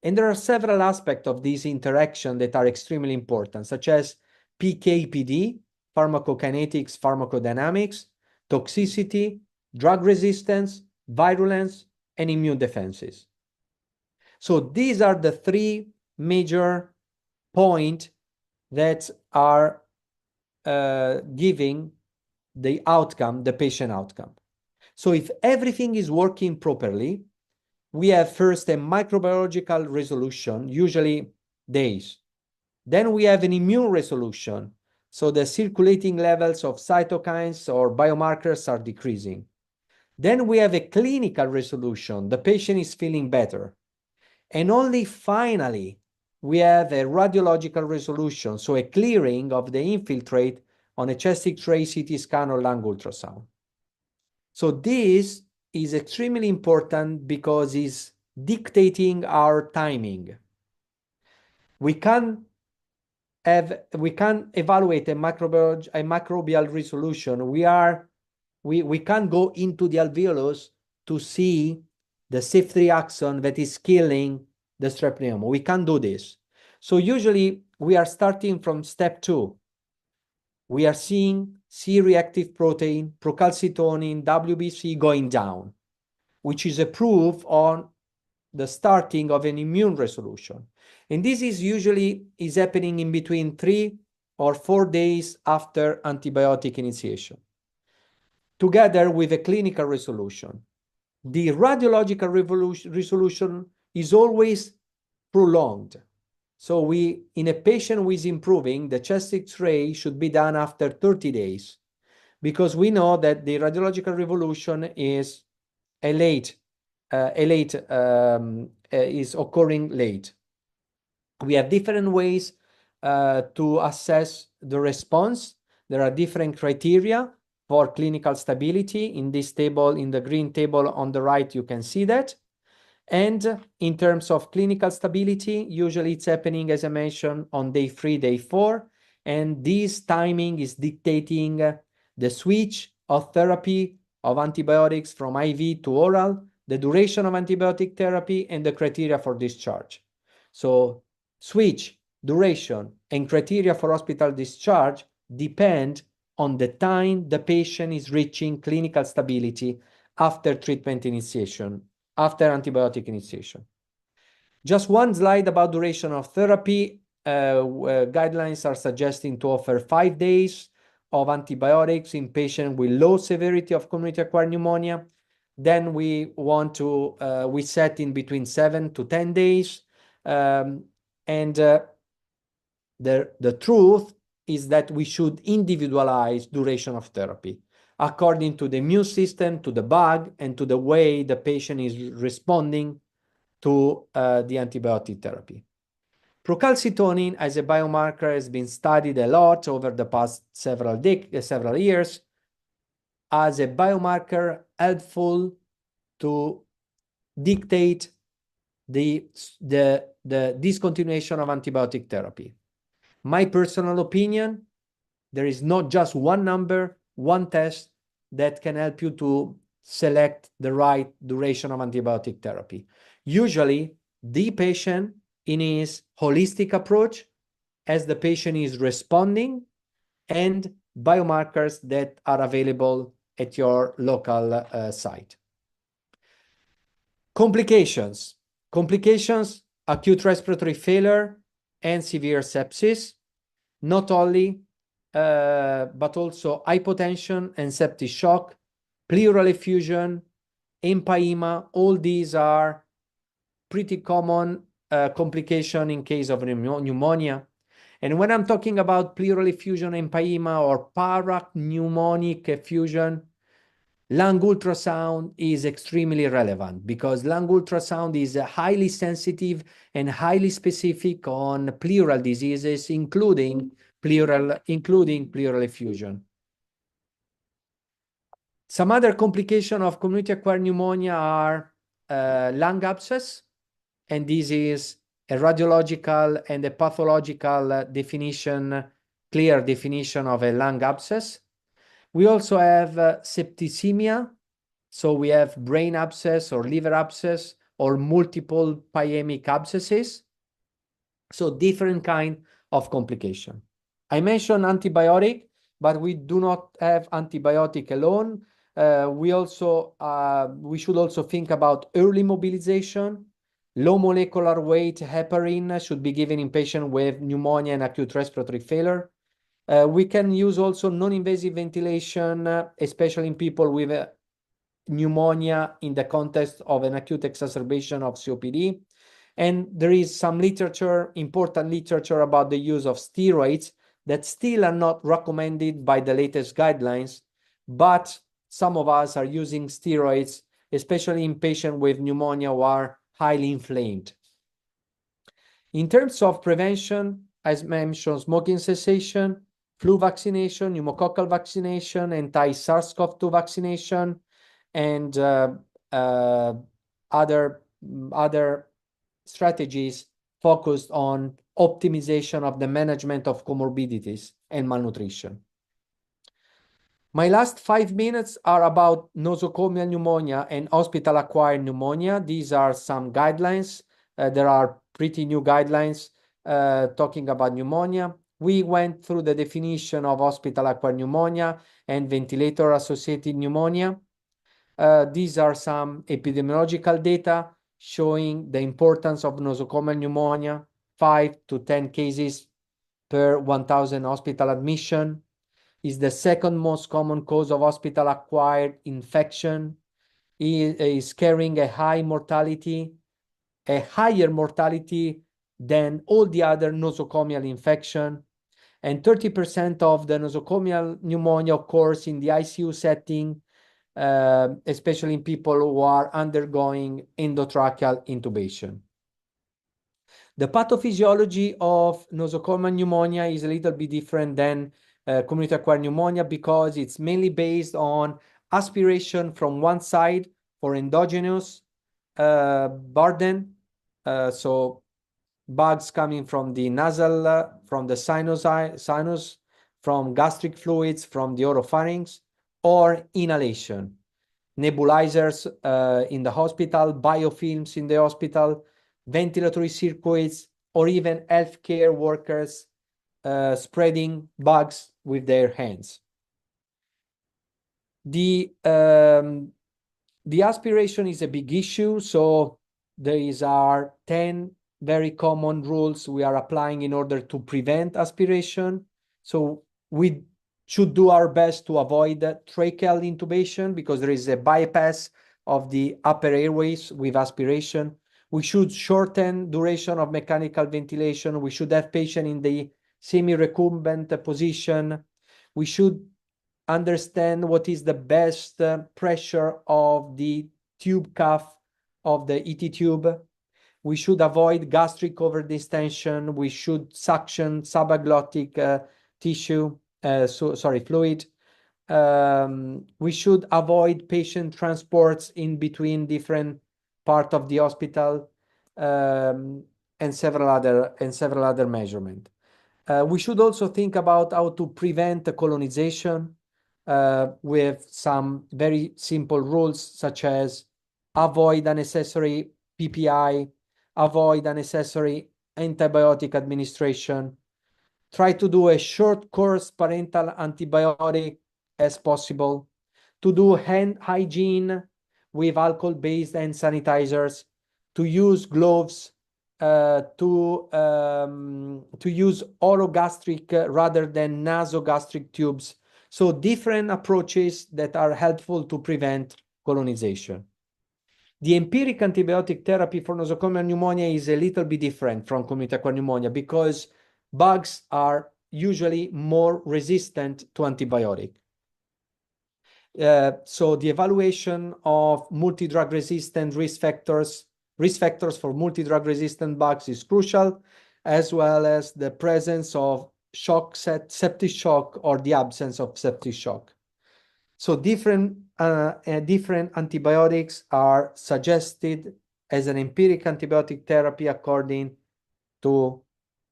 And there are several aspects of this interaction that are extremely important, such as PK/PD, pharmacokinetics, pharmacodynamics, toxicity, drug resistance, virulence, and immune defenses. So these are the three major points that are giving the outcome, the patient outcome. So if everything is working properly, we have first a microbiological resolution, usually days. Then we have an immune resolution. So the circulating levels of cytokines or biomarkers are decreasing. Then we have a clinical resolution. The patient is feeling better. And only finally, we have a radiological resolution, so a clearing of the infiltrate on a chest X-ray, CT scan, or lung ultrasound. So this is extremely important because it's dictating our timing. We can evaluate a microbial resolution. We can't go into the alveolus to see the CYP3 axon that is killing the strep pneumo. We can't do this. So usually we are starting from step 2. We are seeing C-reactive protein, procalcitonin, WBC going down, which is a proof on the starting of an immune resolution. And this is usually happening in between 3 or 4 days after antibiotic initiation, together with a clinical resolution. The radiological resolution is always prolonged. So in a patient who is improving, the chest X-ray should be done after 30 days, because we know that the radiological revolution is is occurring late. We have different ways to assess the response. There are different criteria for clinical stability. In this table, in the green table on the right, you can see that. And in terms of clinical stability, usually it's happening, as I mentioned, on day 3, day 4. And this timing is dictating the switch of therapy of antibiotics from IV to oral, the duration of antibiotic therapy, and the criteria for discharge. So switch, duration, and criteria for hospital discharge depend on the time the patient is reaching clinical stability after treatment initiation, after antibiotic initiation. Just one slide about duration of therapy. Guidelines are suggesting to offer 5 days of antibiotics in patients with low severity of community-acquired pneumonia. Then we set in between 7 to 10 days. The truth is that we should individualize duration of therapy according to the immune system, to the bug, and to the way the patient is responding to the antibiotic therapy. Procalcitonin as a biomarker has been studied a lot over the past several years as a biomarker helpful to dictate the discontinuation of antibiotic therapy. My personal opinion, there is not just one number, one test that can help you to select the right duration of antibiotic therapy. Usually, the patient in his holistic approach, as the patient is responding, and biomarkers that are available at your local site. Complications, acute respiratory failure and severe sepsis, not only, but also hypotension and septic shock, pleural effusion, empyema, all these are pretty common complication in case of pneumonia. And when I'm talking about pleural effusion, empyema, or parapneumonic effusion, lung ultrasound is extremely relevant because lung ultrasound is highly sensitive and highly specific on pleural diseases, including pleural effusion. Some other complications of community-acquired pneumonia are lung abscess, and this is a radiological and a pathological definition, clear definition of a lung abscess. We also have septicemia, so we have brain abscess or liver abscess or multiple pyemic abscesses, so different kind of complication. I mentioned antibiotic, but we do not have antibiotic alone. We should also think about early mobilization. Low molecular weight heparin should be given in patients with pneumonia and acute respiratory failure. We can use also non-invasive ventilation, especially in people with pneumonia in the context of an acute exacerbation of COPD. And there is some literature, important literature about the use of steroids that still are not recommended by the latest guidelines, but some of us are using steroids, especially in patients with pneumonia who are highly inflamed. In terms of prevention, as mentioned, smoking cessation, flu vaccination, pneumococcal vaccination, anti-SARS-CoV-2 vaccination, and other strategies focused on optimization of the management of comorbidities and malnutrition. My last 5 minutes are about nosocomial pneumonia and hospital-acquired pneumonia. These are some guidelines. There are pretty new guidelines talking about pneumonia. We went through the definition of hospital-acquired pneumonia and ventilator-associated pneumonia. These are some epidemiological data showing the importance of nosocomial pneumonia, 5 to 10 cases per 1,000 hospital admission. Is the second most common cause of hospital-acquired infection, is carrying a higher mortality than all the other nosocomial infection. And 30% of the nosocomial pneumonia occurs in the ICU setting, especially in people who are undergoing endotracheal intubation. The pathophysiology of nosocomial pneumonia is a little bit different than community-acquired pneumonia because it's mainly based on aspiration from one side for endogenous burden, so bugs coming from the nasal, from the sinus, from gastric fluids, from the oropharynx, or inhalation. Nebulizers in the hospital, biofilms in the hospital, ventilatory circuits, or even healthcare workers spreading bugs with their hands. The aspiration is a big issue, so there are 10 very common rules we are applying in order to prevent aspiration. So we should do our best to avoid tracheal intubation because there is a bypass of the upper airways with aspiration. We should shorten duration of mechanical ventilation. We should have patient in the semi-recumbent position. We should understand what is the best pressure of the tube cuff of the ET tube. We should avoid gastric overdistension. We should suction subaglottic fluid. We should avoid patient transports in between different parts of the hospital, and several other measurements. We should also think about how to prevent colonization with some very simple rules, such as avoid unnecessary PPI, avoid unnecessary antibiotic administration, try to do a short course parental antibiotic as possible, to do hand hygiene with alcohol-based hand sanitizers, to use gloves, to use orogastric rather than nasogastric tubes. So different approaches that are helpful to prevent colonization. The empiric antibiotic therapy for nosocomial pneumonia is a little bit different from community-acquired pneumonia because bugs are usually more resistant to antibiotic. So the evaluation of multi-drug resistant risk factors for multi-drug resistant bugs is crucial, as well as the presence of septic shock or the absence of septic shock. So different antibiotics are suggested as an empiric antibiotic therapy according to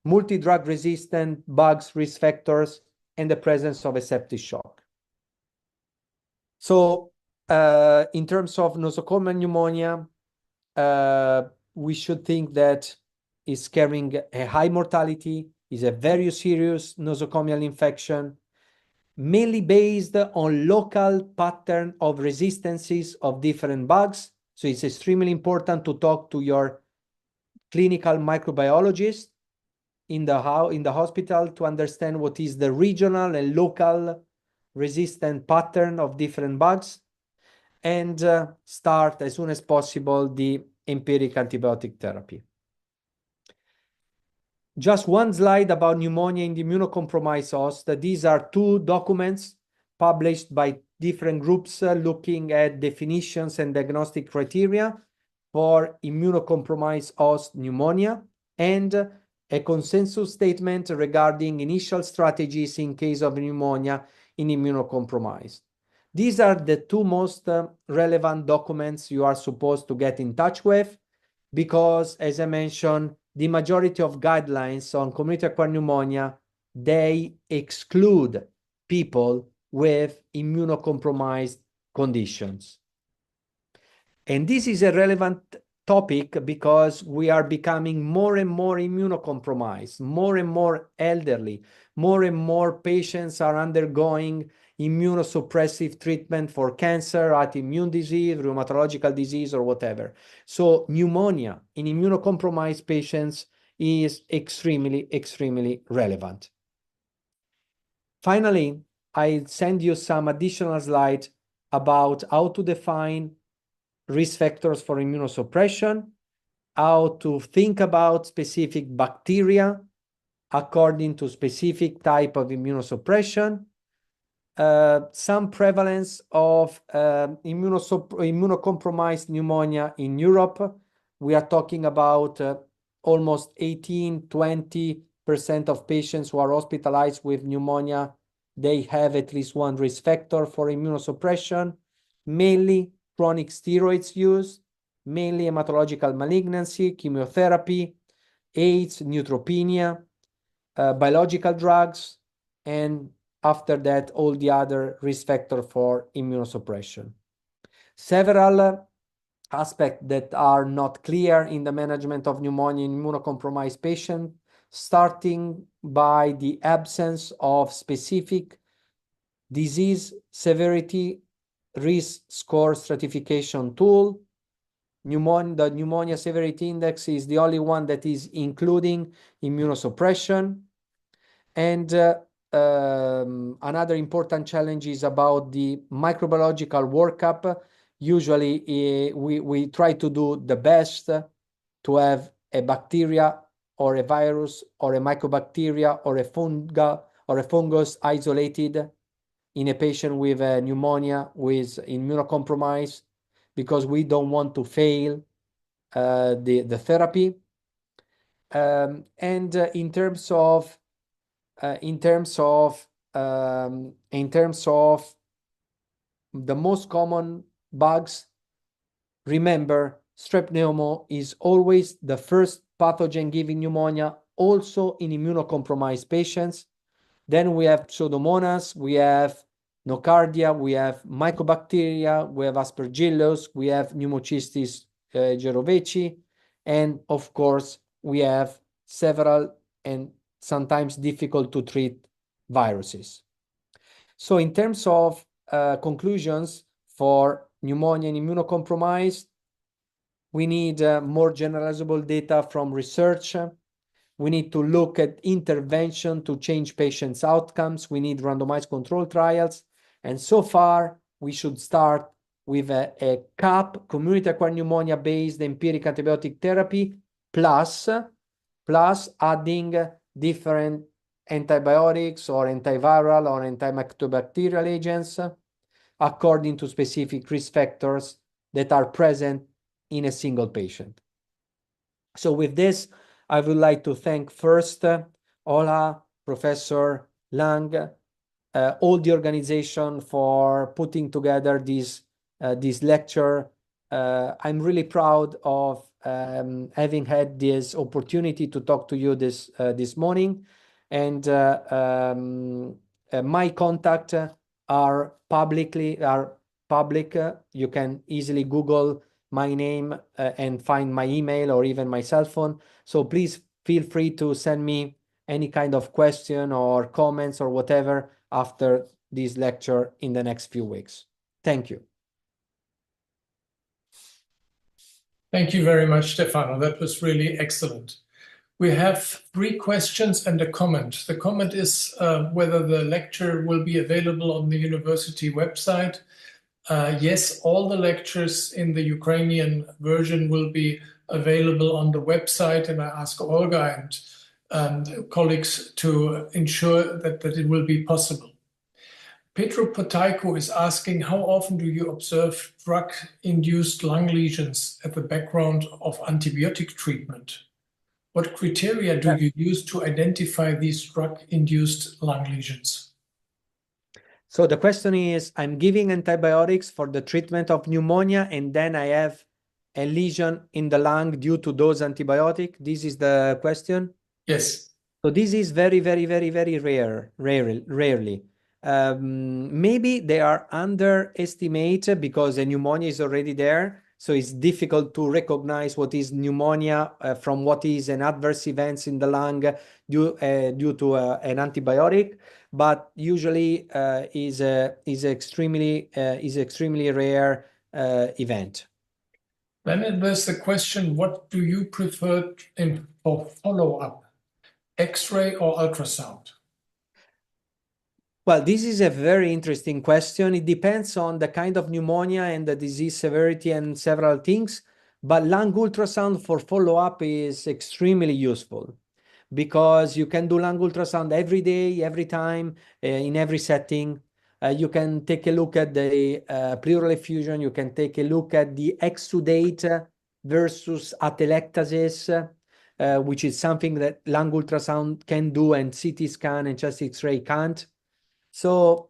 multi-drug resistant bugs, risk factors, and the presence of a septic shock. So in terms of nosocomial pneumonia, we should think that it's carrying a high mortality, is a very serious nosocomial infection, mainly based on local pattern of resistances of different bugs. So it's extremely important to talk to your clinical microbiologist in the hospital to understand what is the regional and local resistant pattern of different bugs, and start as soon as possible the empiric antibiotic therapy. Just one slide about pneumonia in the immunocompromised host. These are two documents published by different groups looking at definitions and diagnostic criteria for immunocompromised host pneumonia, and a consensus statement regarding initial strategies in case of pneumonia in immunocompromised. These are the two most relevant documents you are supposed to get in touch with, because, as I mentioned, the majority of guidelines on community-acquired pneumonia, they exclude people with immunocompromised conditions. And this is a relevant topic because we are becoming more and more immunocompromised, more and more elderly, more and more patients are undergoing immunosuppressive treatment for cancer, autoimmune disease, rheumatological disease, or whatever. So pneumonia in immunocompromised patients is extremely, extremely relevant. Finally, I'll send you some additional slides about how to define risk factors for immunosuppression, how to think about specific bacteria according to specific type of immunosuppression, some prevalence of immunocompromised pneumonia in Europe. We are talking about almost 18–20% of patients who are hospitalized with pneumonia. They have at least one risk factor for immunosuppression, mainly chronic steroids use, mainly hematological malignancy, chemotherapy, AIDS, neutropenia, biological drugs, and after that, all the other risk factors for immunosuppression. Several aspects that are not clear in the management of pneumonia in immunocompromised patients, starting by the absence of specific disease severity risk score stratification tool. The pneumonia severity index is the only one that is including immunosuppression. And another important challenge is about the microbiological workup. Usually we try to do the best to have a bacteria or a virus or a mycobacteria or a fungus isolated in a patient with pneumonia with immunocompromised, because we don't want to fail the therapy. And in terms of the most common bugs, remember, strep pneumo is always the first pathogen giving pneumonia, also in immunocompromised patients. Then we have Pseudomonas, we have Nocardia, we have Mycobacteria, we have Aspergillus, we have Pneumocystis jirovecii, and of course, we have several and sometimes difficult to treat viruses. So in terms of conclusions for pneumonia and immunocompromised, we need more generalizable data from research. We need to look at intervention to change patients' outcomes. We need randomized control trials. And so far, we should start with a CAP, community-acquired pneumonia-based empiric antibiotic therapy, plus adding different antibiotics or antiviral or antimicrobacterial agents according to specific risk factors that are present in a single patient. So with this, I would like to thank first Ola, Professor Lang, all the organization for putting together this lecture. I'm really proud of having had this opportunity to talk to you this morning. And my contact are public. You can easily Google my name and find my email or even my cell phone. So please feel free to send me any kind of question or comments or whatever after this lecture in the next few weeks. Thank you. Thank you very much, Stefano. That was really excellent. We have 3 questions and a comment. The comment is whether the lecture will be available on the university website. Yes, all the lectures in the Ukrainian version will be available on the website, and I ask Olga and colleagues to ensure that it will be possible. Petro Potaiko is asking, how often do you observe drug-induced lung lesions at the background of antibiotic treatment? What criteria do you use to identify these drug-induced lung lesions? So the question is, I'm giving antibiotics for the treatment of pneumonia, and then I have a lesion in the lung due to those antibiotics. This is the question? Yes. So this is very, very, very, very rarely. Maybe they are underestimated because the pneumonia is already there. So it's difficult to recognize what is pneumonia from what is an adverse event in the lung due to an antibiotic. But usually is extremely rare event. Then there's the question: what do you prefer for follow-up, X-ray or ultrasound? Well, this is a very interesting question. It depends on the kind of pneumonia and the disease severity and several things. But lung ultrasound for follow-up is extremely useful, because you can do lung ultrasound every day, every time, in every setting. You can take a look at the pleural effusion. You can take a look at the exudate versus atelectasis, which is something that lung ultrasound can do and CT scan and chest X-ray can't. So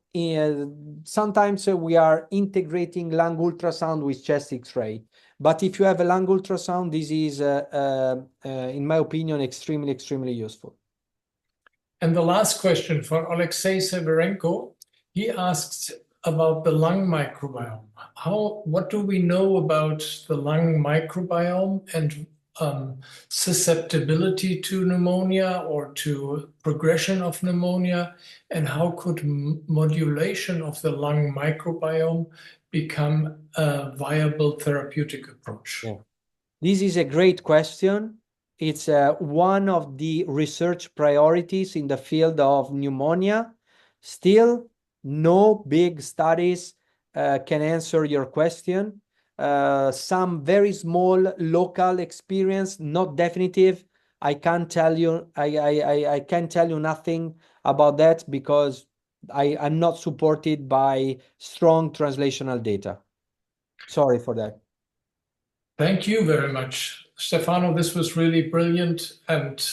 sometimes we are integrating lung ultrasound with chest X-ray. But if you have a lung ultrasound, this is, in my opinion, extremely useful. And the last question for Alexei Severenko. He asks about the lung microbiome. What do we know about the lung microbiome and susceptibility to pneumonia or to progression of pneumonia? And how could modulation of the lung microbiome become a viable therapeutic approach? Yeah. This is a great question. It's one of the research priorities in the field of pneumonia. Still, no big studies can answer your question. Some very small local experience, not definitive. I can't tell you. I can't tell you nothing about that because I'm not supported by strong translational data. Sorry for that. Thank you very much, Stefano. This was really brilliant, and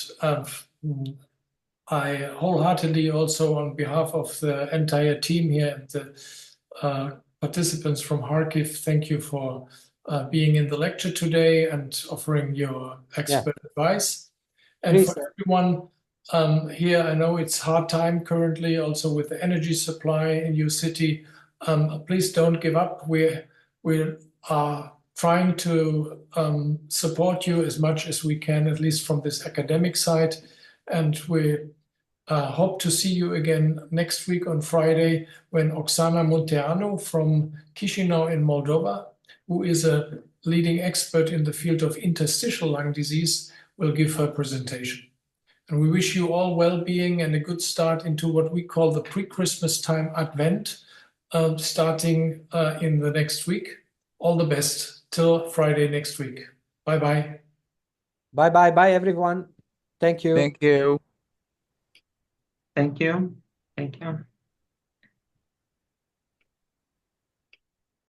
I wholeheartedly also, on behalf of the entire team here and the participants from Kharkiv, thank you for being in the lecture today and offering your expert advice. And Please. for everyone here, I know it's hard time currently, also with the energy supply in your city. Please don't give up. We are trying to support you as much as we can, at least from this academic side. And we hope to see you again next week on Friday when Oksana Munteanu from Chisinau in Moldova, who is a leading expert in the field of interstitial lung disease, will give her presentation. And we wish you all well-being and a good start into what we call the pre-Christmas time Advent, starting in the next week. All the best till Friday next week. Bye-bye. Bye, bye, everyone. Thank you. Thank you. Thank you. Thank you.